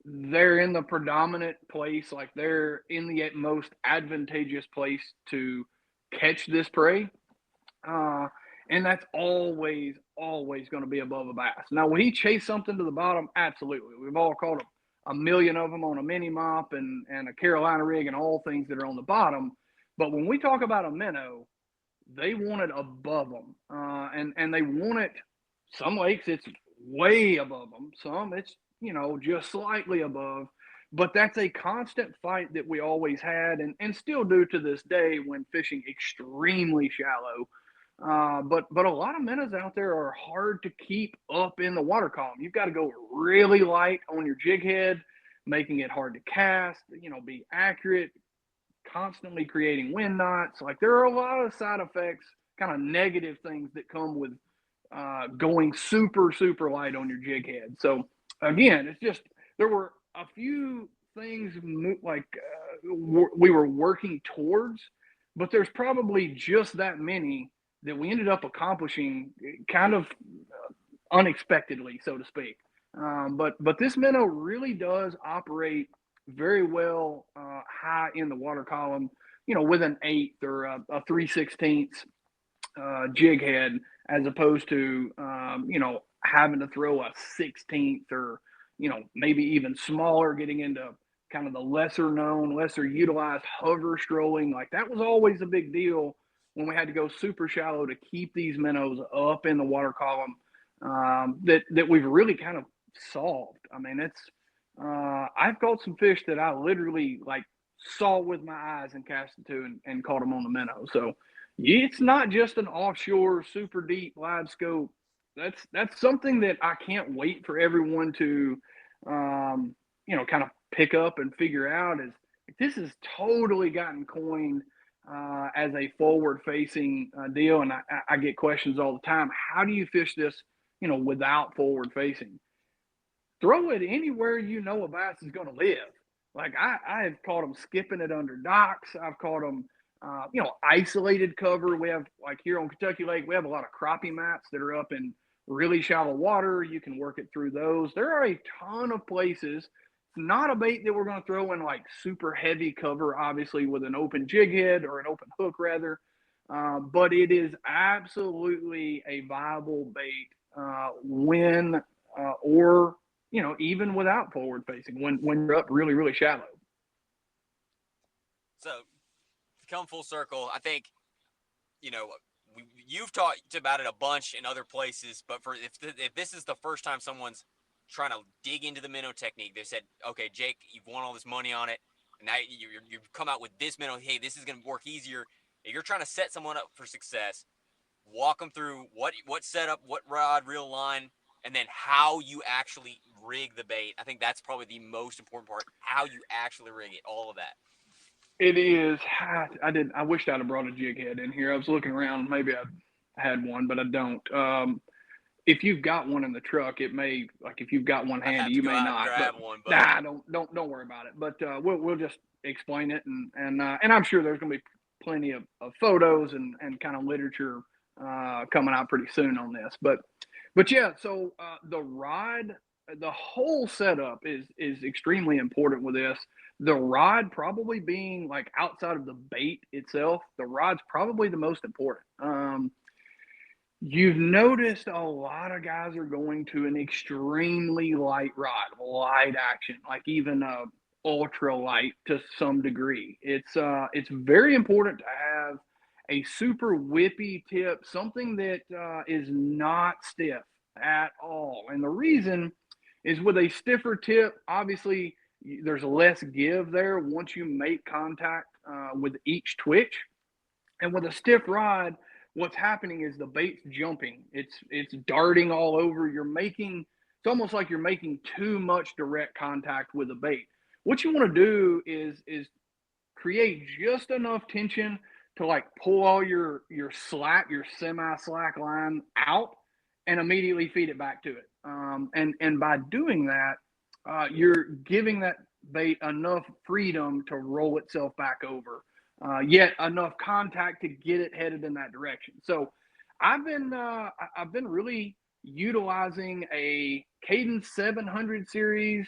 they're in the predominant place, like they're in the most advantageous place to catch this prey. Uh, and that's always going to be above a bass. Now, will he chase something to the bottom? Absolutely. We've all caught a million of them on a mini mop and a Carolina rig and all things that are on the bottom. But when we talk about a minnow, they want it above them, and they want it. Some lakes it's way above them. Some it's just slightly above. But that's a constant fight that we always had and still do to this day when fishing extremely shallow. But a lot of minnows out there are hard to keep up in the water column. You've got to go really light on your jig head, making it hard to cast. Be accurate, constantly creating wind knots. Like there are a lot of side effects, kind of negative things that come with going super light on your jig head. So again, it's just there were a few things like we were working towards, but there's probably just that many that we ended up accomplishing kind of unexpectedly, so to speak. But this minnow really does operate very well high in the water column, with an eighth or a 3/16 jig head, as opposed to having to throw a 16th or maybe even smaller, getting into kind of the lesser known, lesser utilized hover strolling. Like that was always a big deal when we had to go super shallow to keep these minnows up in the water column. That we've really kind of solved. I mean, it's I've caught some fish that I literally like saw with my eyes and casted to and caught them on the minnow. So it's not just an offshore super deep live scope. That's something that I can't wait for everyone to kind of pick up and figure out. Is this has totally gotten coined as a forward facing deal, and I get questions all the time. How do you fish this without forward facing? Throw it anywhere a bass is going to live. Like I have caught them skipping it under docks. I've caught them, isolated cover. We have, like here on Kentucky Lake, we have a lot of crappie mats that are up in really shallow water. You can work it through those. There are a ton of places not a bait that we're going to throw in like super heavy cover, obviously with an open jig head or an open hook rather. But it is absolutely a viable bait when or even without forward facing when you're up really really shallow. So to come full circle, I think you know you've talked about it a bunch in other places, but for if this is the first time someone's trying to dig into the minnow technique, they said, okay, Jake, you've won all this money on it, and now you've come out with this minnow. Hey, this is going to work easier. If you're trying to set someone up for success, walk them through what setup, what rod, reel, line, and then how you actually rig the bait. I think that's probably the most important part. How you actually rig it, all of that. It is. I wished I'd have brought a jig head in here. I was looking around. Maybe I had one, but I don't. If you've got one in the truck, it may if you've got one I'd handy, have to you go may out and not. But grab one, but nah, don't worry about it. But we'll just explain it, and I'm sure there's going to be plenty of photos and kind of literature coming out pretty soon on this. But yeah, so the rod, the whole setup is extremely important with this. The rod probably being like outside of the bait itself, the rod's probably the most important. You've noticed a lot of guys are going to an extremely light rod, light action, like even ultra light to some degree. It's very important to have a super whippy tip, something that is not stiff at all. And the reason is with a stiffer tip, obviously there's less give there once you make contact with each twitch. And with a stiff rod, what's happening is the bait's jumping. It's darting all over. It's almost like you're making too much direct contact with the bait. What you want to do is create just enough tension to like pull all your slack, your semi slack line out, and immediately feed it back to it. And by doing that, you're giving that bait enough freedom to roll itself back over, yet enough contact to get it headed in that direction. So I've been really utilizing a Cadence 700 series,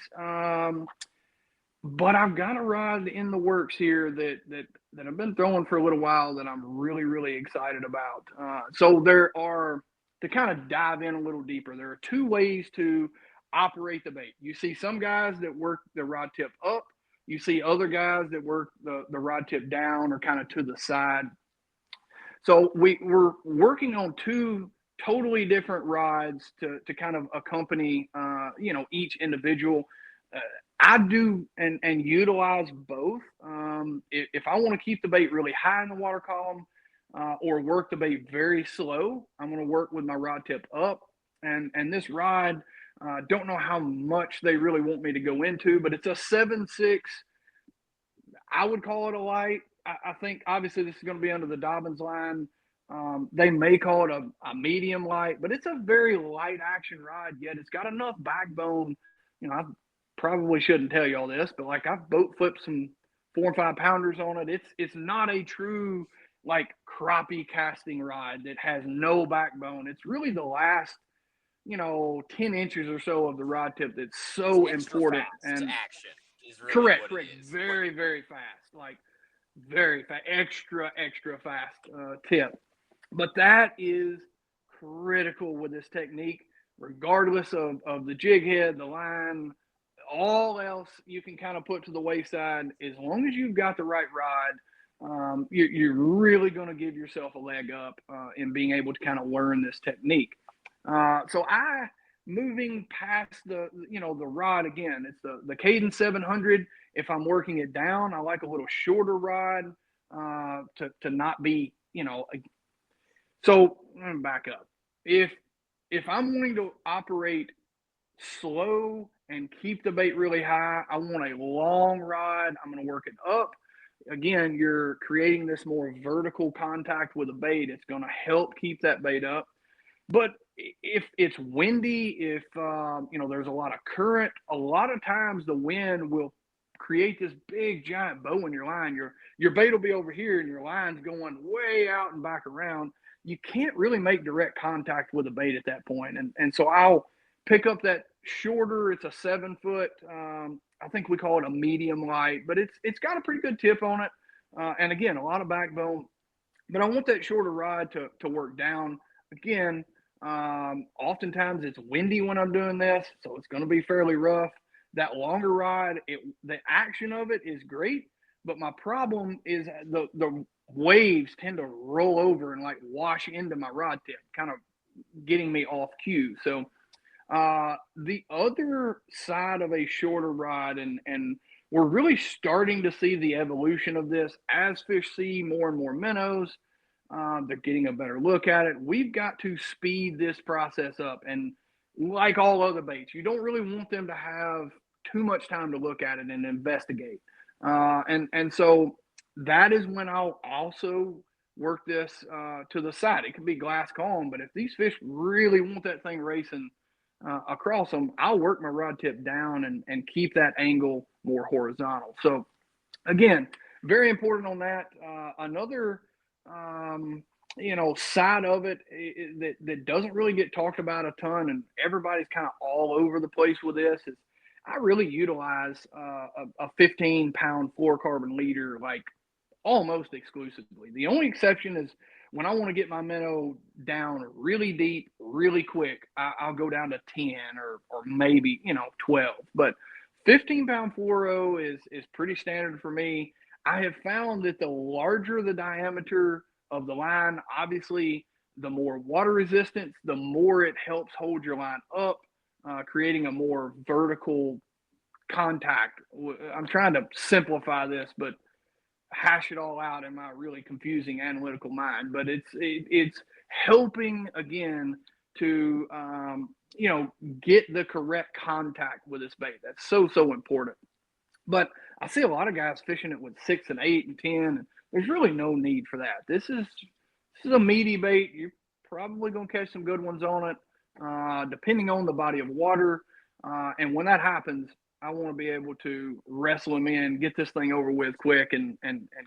but I've got a rod in the works here that I've been throwing for a little while that I'm really really excited about. So there are to kind of dive in a little deeper. There are two ways to operate the bait. You see some guys that work the rod tip up. You see other guys that work the rod tip down or kind of to the side. So we're working on two totally different rods to kind of accompany each individual. Uh, I do and utilize both. If I want to keep the bait really high in the water column or work the bait very slow, I'm going to work with my rod tip up. And this rod, don't know how much they really want me to go into, but it's a 7.6. I would call it a light. I think obviously this is going to be under the Dobbins line. They may call it a medium light, but it's a very light action rod. Yet it's got enough backbone. I probably shouldn't tell you all this, but like I've boat flipped some 4 and 5 pounders on it. It's not a true like crappie casting rod that has no backbone. It's really the last 10 inches or so of the rod tip that's it's so extra important. fast And action is really correct, what it correct, is. very very fast, like very fast, extra fast tip. But that is critical with this technique, regardless of the jig head, the line, all else you can kind of put to the wayside. As long as you've got the right rod, you're really going to give yourself a leg up in being able to kind of learn this technique. So moving past the rod again, it's the Cadence 700. If I'm working it down, I like a little shorter rod to not be so let me back up. If I'm wanting to operate slow and keep the bait really high, I want a long rod. I'm going to work it up. Again, you're creating this more vertical contact with the bait. It's going to help keep that bait up. But if it's windy, if there's a lot of current, a lot of times the wind will create this big giant bow in your line. Your bait will be over here and your line's going way out and back around. You can't really make direct contact with the bait at that point. And so I'll pick up that shorter. It's a 7 foot. I think we call it a medium light, but it's got a pretty good tip on it. And again, a lot of backbone. But I want that shorter rod to work down. Again, oftentimes it's windy when I'm doing this, so it's going to be fairly rough. That longer rod, the action of it is great, but my problem is the waves tend to roll over and like wash into my rod tip, kind of getting me off cue. So the other side of a shorter rod, and we're really starting to see the evolution of this as fish see more and more minnows. They're getting a better look at it. We've got to speed this process up. And like all other baits, you don't really want them to have too much time to look at it and investigate. And so that is when I'll also work this to the side. It could be glass calm, but if these fish really want that thing racing across them, I'll work my rod tip down and keep that angle more horizontal. So again, very important on that. Another side of it that doesn't really get talked about a ton, and everybody's kind of all over the place with this, is I really utilize a 15-pound fluorocarbon leader like almost exclusively. The only exception is when I want to get my minnow down really deep, really quick, I'll go down to 10 or maybe 12. But 15-pound fluoro is pretty standard for me. I have found that the larger the diameter of the line, obviously, the more water resistance, the more it helps hold your line up, creating a more vertical contact. I'm trying to simplify this, but hash it all out in my really confusing analytical mind. But it's helping again to get the correct contact with this bait. That's so important. But I see a lot of guys fishing it with 6 and 8 and 10. And there's really no need for that. This is a meaty bait. You're probably going to catch some good ones on it, depending on the body of water. And when that happens, I want to be able to wrestle them in, get this thing over with quick, and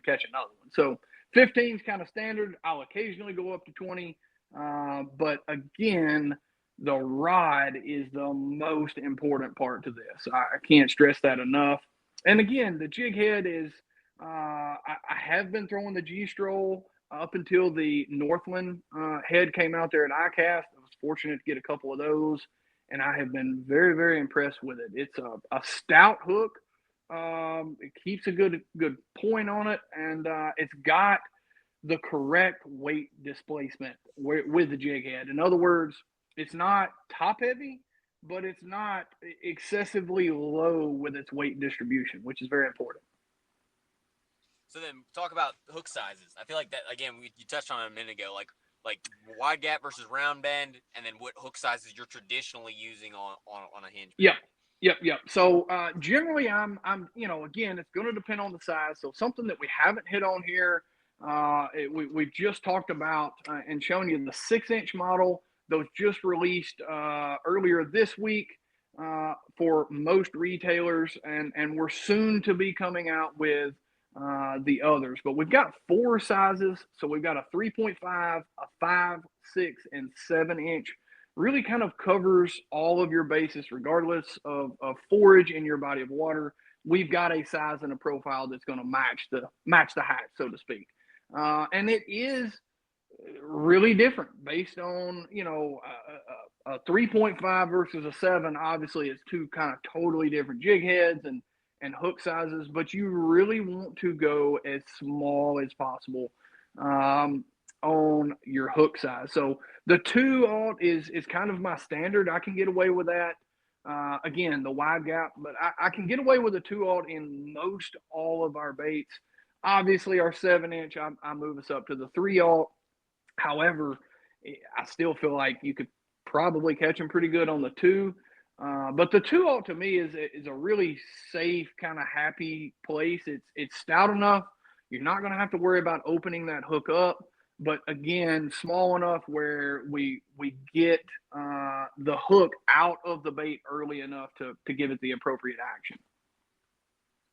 catch another one. So 15 is kind of standard. I'll occasionally go up to 20. But again, the rod is the most important part to this. I can't stress that enough. And again, the jig head is, I have been throwing the G-Stroll up until the Northland head came out there at ICAST. I was fortunate to get a couple of those, and I have been very, very impressed with it. It's a stout hook. It keeps a good point on it, and it's got the correct weight displacement with the jig head. In other words, it's not top heavy, but it's not excessively low with its weight distribution, which is very important. So then talk about hook sizes. I feel like that, again, you touched on it a minute ago, like wide gap versus round bend, and then what hook sizes you're traditionally using on a hinge bait. Yep. So generally, I'm again, it's going to depend on the size. So something that we haven't hit on here, we've just talked about and shown you the 6-inch model. Those just released earlier this week for most retailers, and we're soon to be coming out with the others. But we've got 4 sizes. So we've got a 3.5, a 5, 6, and 7-inch. Really kind of covers all of your bases, regardless of forage in your body of water. We've got a size and a profile that's going to match the hatch, so to speak. And it is really different based on a 3.5 versus a 7. Obviously, it's 2 kind of totally different jig heads and hook sizes, but you really want to go as small as possible on your hook size. So the 2/0 is kind of my standard. I can get away with that. Again, the wide gap, but I can get away with a 2/0 in most all of our baits. Obviously, our 7-inch, I move us up to the 3/0. However, I still feel like you could probably catch them pretty good on the 2. But the 2/0 to me is a really safe, kind of happy place. It's stout enough. You're not going to have to worry about opening that hook up. But again, small enough where we get the hook out of the bait early enough to give it the appropriate action.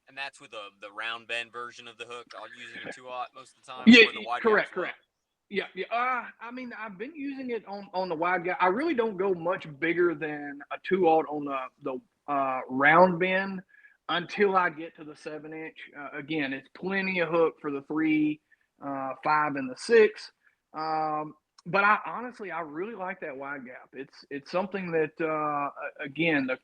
And that's with the round bend version of the hook. I'll use a 2/0 most of the time. Yeah, Or the wide correct. Yeah, yeah. I mean, I've been using it on the wide guy. I really don't go much bigger than a 2/0 on the round bend until I get to the 7 inch. Again, it's plenty of hook for the 3, 5, and the 6. Um, but I honestly, I really like that wide gap. It's something that again, the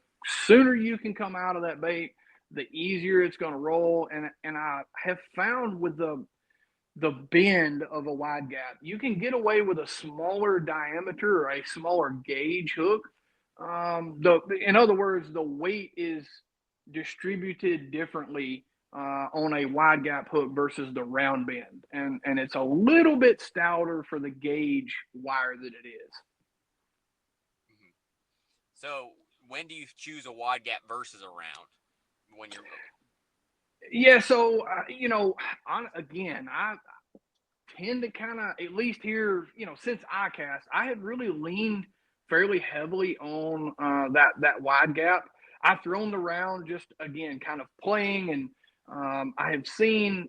sooner you can come out of that bait, the easier it's going to roll. And I have found with the bend of a wide gap. You can get away with a smaller diameter or a smaller gauge hook. In other words, the weight is distributed differently on a wide gap hook versus the round bend, and it's a little bit stouter for the gauge wire that it is. Mm-hmm. So when do you choose a wide gap versus a round? When you're Yeah, so again, I tend to kind of, at least here, since ICAST, I have really leaned fairly heavily on that wide gap. I've thrown the round just again, kind of playing, and I have seen,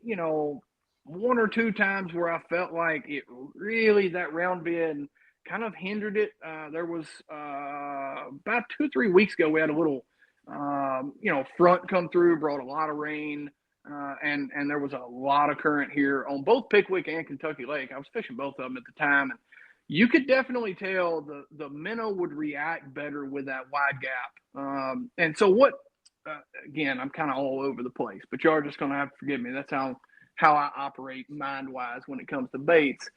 one or two times where I felt like it really, that round bend kind of hindered it. There was about 2 or 3 weeks ago, we had a little, front come through, brought a lot of rain, and there was a lot of current here on both Pickwick and Kentucky Lake. I was fishing both of them at the time, and you could definitely tell the minnow would react better with that wide gap. And so what? Again, I'm kind of all over the place, but you are just going to have to forgive me. That's how I operate mind wise when it comes to baits.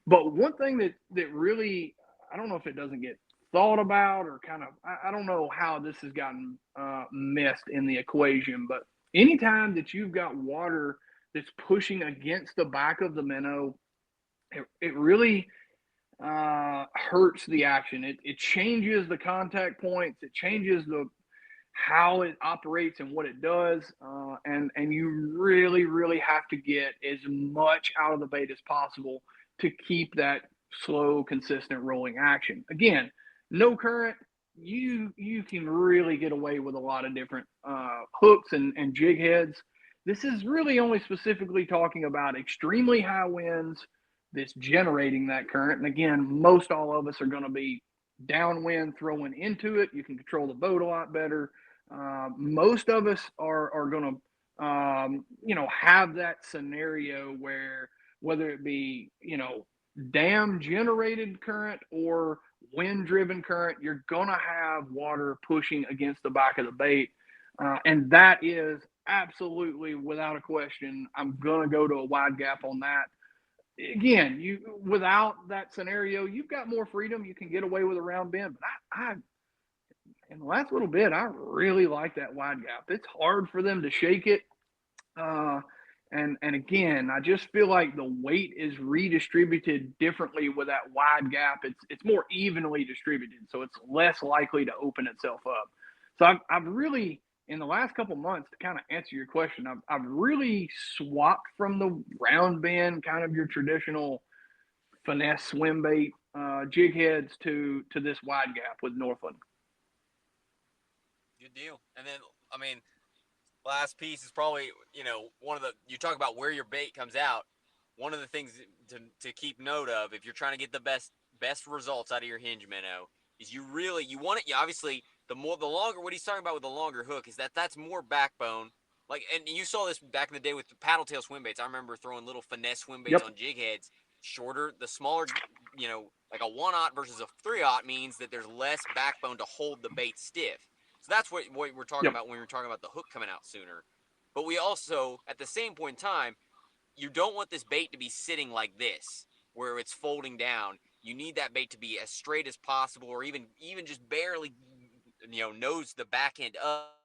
But one thing that really, I don't know if it doesn't get thought about, or kind of, I don't know how this has gotten missed in the equation, but anytime that you've got water that's pushing against the back of the minnow, it really hurts the action. It changes the contact points. It changes the how it operates and what it does, and you really have to get as much out of the bait as possible to keep that slow, consistent rolling action. Again, no current. You can really get away with a lot of different hooks and jig heads. This is really only specifically talking about extremely high winds that's generating that current. And again, most all of us are going to be downwind throwing into it. You can control the boat a lot better. Most of us are going to, have that scenario where, whether it be, dam generated current or wind driven current, you're going to have water pushing against the back of the bait. And that is absolutely, without a question, I'm going to go to a wide gap on that. Again, you, without that scenario, you've got more freedom. You can get away with a round bend. But I in the last little bit, I really like that wide gap. It's hard for them to shake it. Uh, and again, I just feel like the weight is redistributed differently with that wide gap. It's more evenly distributed, so it's less likely to open itself up. So I've really, in the last couple months, to kind of answer your question, I've really swapped from the round bend, kind of your traditional finesse swim bait jig heads, to this wide gap with Northland. good deal. And then I mean, last piece is probably one of the you talk about where your bait comes out. One of the things to keep note of if you're trying to get the best results out of your hinge minnow is you want it. You obviously the longer what he's talking about with the longer hook is that's more backbone. Like and you saw this back in the day with the paddle tail swim baits. I remember throwing little finesse swim baits Yep. on jig heads. Shorter, the smaller, like a 1/0 versus a 3/0 means that there's less backbone to hold the bait stiff. So that's what we're talking Yep. about when we're talking about the hook coming out sooner. But we also, at the same point in time, you don't want this bait to be sitting like this, where it's folding down. You need that bait to be as straight as possible, or even just barely, nose the back end up.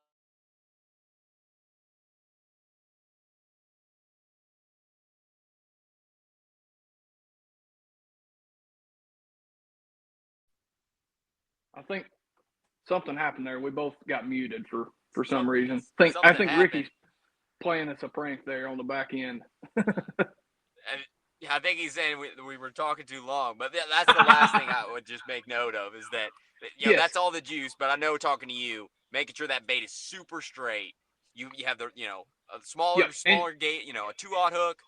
I think something happened there. We both got muted for some Some reason. I something think Ricky's happened. playing us a prank there on the back end. And yeah, I think he's saying we were talking too long, but that's the last thing I would just make note of is that Yes. that's all the juice. But I know talking to you, making sure that bait is super straight. You have the a Yep. And smaller gate, a 2/0 hook,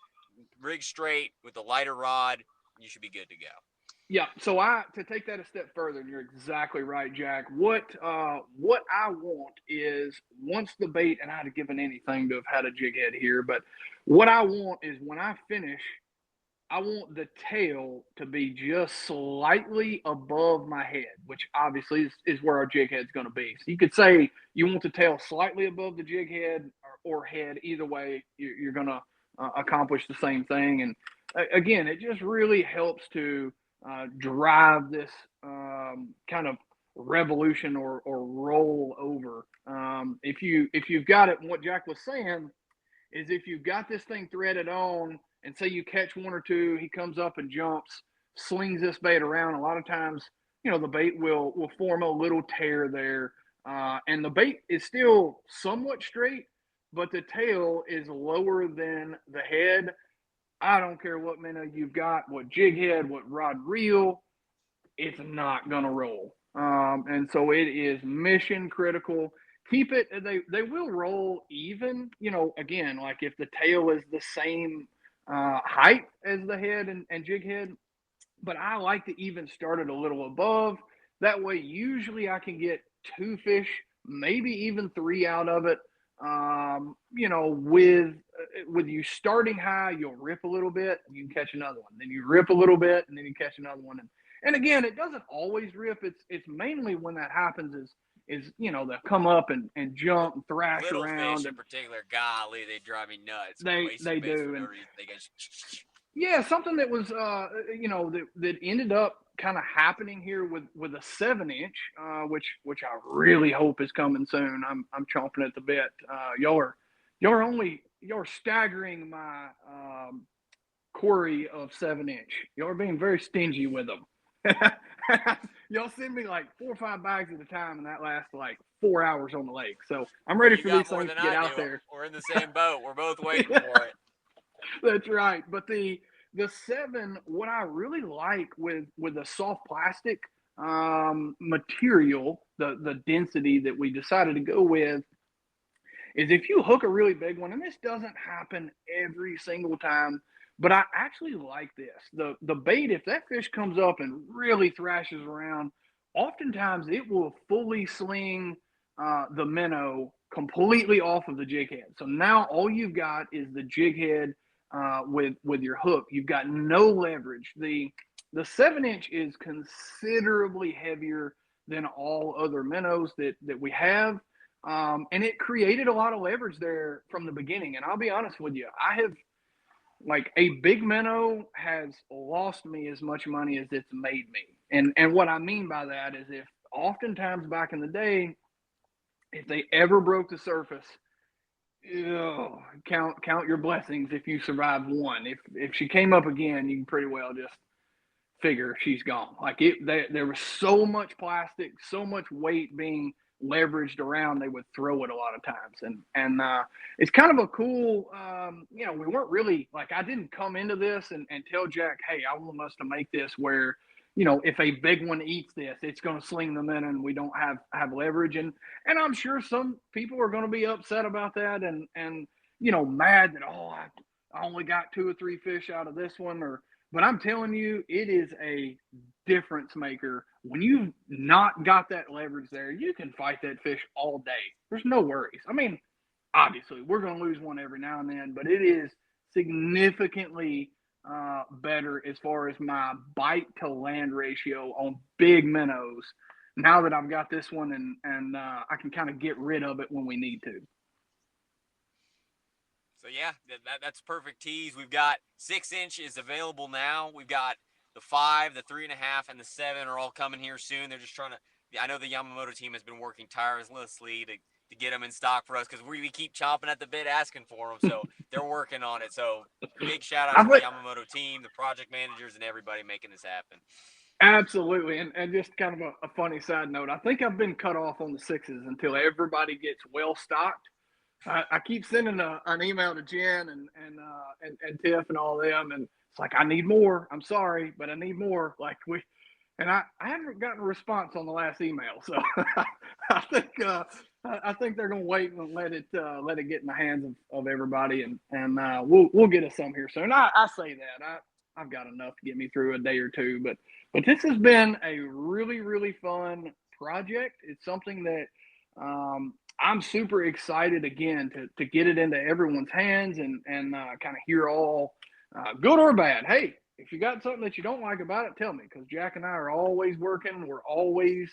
rig straight with the lighter rod. you should be good to go. Yeah. So to take that a step further, and you're exactly right, Jack. What I want is once the bait, and I'd have given anything to have had a jig head here, but what I want is when I finish, I want the tail to be just slightly above my head, which obviously is where our jig head's going to be. So you could say you want the tail slightly above the jig head or head. Either way, you're going to accomplish the same thing. And again, it just really helps to drive this kind of revolution or roll over. If you've got it, and what Jack was saying is if you've got this thing threaded on and say you catch one or two, he comes up and jumps, slings this bait around. A lot of times, the bait will form a little tear there, and the bait is still somewhat straight, but the tail is lower than the head. I don't care what minnow you've got, what jig head, what rod reel, it's not gonna roll. And so it is mission critical. Keep it. They will roll even. Again, like if the tail is the same height as the head and jig head, but I like to even start it a little above. That way, usually I can get two fish, maybe even three out of it. With you starting high, you'll rip a little bit, and you can catch another one. Then you rip a little bit, and then you catch another one. And again, it doesn't always rip. It's mainly when that happens is they'll come up and jump and thrash Little around, fish in and particular, golly, they drive me nuts. they Wasting baits for do. no And reason. They go. yeah, something that was that ended up kind of happening here with a 7-inch, which I really hope is coming soon. I'm chomping at the bit. Y'all are staggering my quarry of 7-inch. Y'all are being very stingy with them. Y'all send me like 4 or 5 bags at a time, and that lasts like 4 hours on the lake. So I'm Well, ready you for got these more things than to get I out do. there. We're in the same boat. We're both waiting for it. That's right. But the 7, what I really like with the soft plastic material, the density that we decided to go with, is if you hook a really big one, and this doesn't happen every single time, but I actually like this. The bait, if that fish comes up and really thrashes around, oftentimes it will fully sling the minnow completely off of the jig head. So now all you've got is the jig head with your hook. You've got no leverage. The 7-inch is considerably heavier than all other minnows that we have. And it created a lot of leverage there from the beginning. And I'll be honest with you, I have like a big minnow has lost me as much money as it's made me. And what I mean by that is if oftentimes back in the day, if they ever broke the surface, count your blessings if you survived one. If she came up again, you can pretty well just figure she's gone. Like there was so much plastic, so much weight being leveraged around, they would throw it a lot of times. And it's kind of a cool, we weren't really like, I didn't come into this and tell Jack, hey, I want us to make this where, if a big one eats this, it's going to sling them in and we don't have leverage. And I'm sure some people are going to be upset about that and mad that, I only got 2 or 3 fish out of this one, but I'm telling you, it is a difference maker. When you've not got that leverage there, you can fight that fish all day. There's no worries. I mean, obviously, we're going to lose one every now and then, but it is significantly better as far as my bite to land ratio on big minnows now that I've got this one and I can kind of get rid of it when we need to. So yeah, that's perfect tease. We've got 6-inch is available now. We've got the 5, the 3.5, and the 7 are all coming here soon. They're just trying to. I know the Yamamoto team has been working tirelessly to get them in stock for us because we keep chomping at the bit asking for them. So they're working on it. So big shout out I to the think Yamamoto team, the project managers, and everybody making this happen. absolutely, and just kind of a funny side note. I think I've been cut off on the 6s until everybody gets well stocked. I keep sending an email to Jen and Tiff and all them, and it's like I need more. I'm sorry, but I need more. I haven't gotten a response on the last email, so I think I think they're gonna wait and let it get in the hands of everybody, and we'll get us some here soon. I say that I've got enough to get me through a day or two. But this has been a really, really fun project. It's something that I'm super excited again to get it into everyone's hands and kind of hear all good or bad. Hey, if you got something that you don't like about it, tell me, because Jack and I are always working. We're always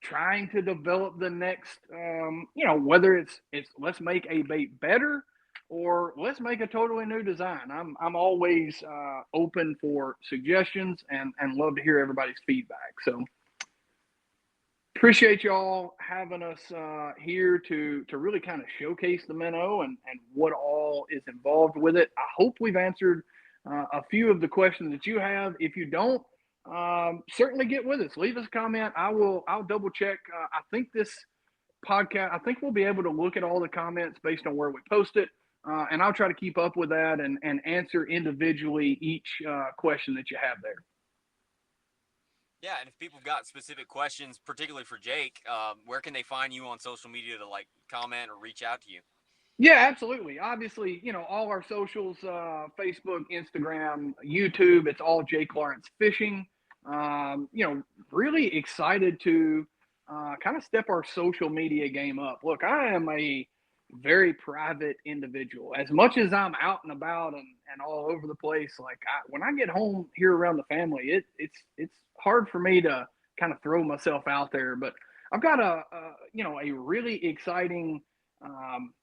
trying to develop the next, whether it's let's make a bait better or let's make a totally new design. I'm always open for suggestions and love to hear everybody's feedback. So appreciate y'all having us here to really kind of showcase the minnow and what all is involved with it. I hope we've answered a few of the questions that you have. If you don't, certainly get with us. Leave us a comment. I'll double check. I think this podcast, I think we'll be able to look at all the comments based on where we post it. And I'll try to keep up with that and answer individually each question that you have there. Yeah, and if people got specific questions, particularly for Jake, where can they find you on social media to like comment or reach out to you? Yeah, absolutely. Obviously, all our socials, Facebook, Instagram, YouTube, it's all Jake Lawrence Fishing. Really excited to kind of step our social media game up. Look, I am a very private individual. As much as I'm out and about and all over the place, like when I get home here around the family, it's hard for me to kind of throw myself out there. But I've got a really exciting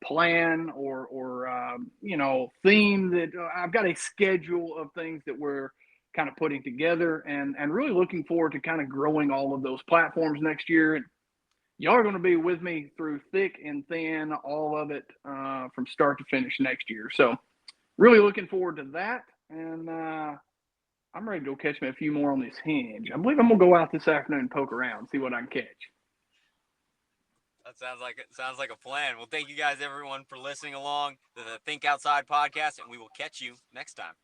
plan or theme that I've got a schedule of things that we're kind of putting together and really looking forward to kind of growing all of those platforms next year. And y'all are going to be with me through thick and thin, all of it from start to finish next year. So really looking forward to that. And I'm ready to go catch me a few more on this Hinge. I believe I'm going to go out this afternoon and poke around, see what I can catch. That sounds like a plan. Well, thank you guys, everyone, for listening along to the Think Outside podcast, and we will catch you next time.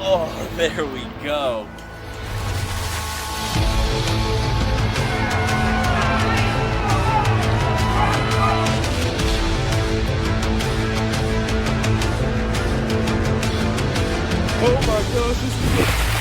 Oh, there we go. Oh my gosh, this is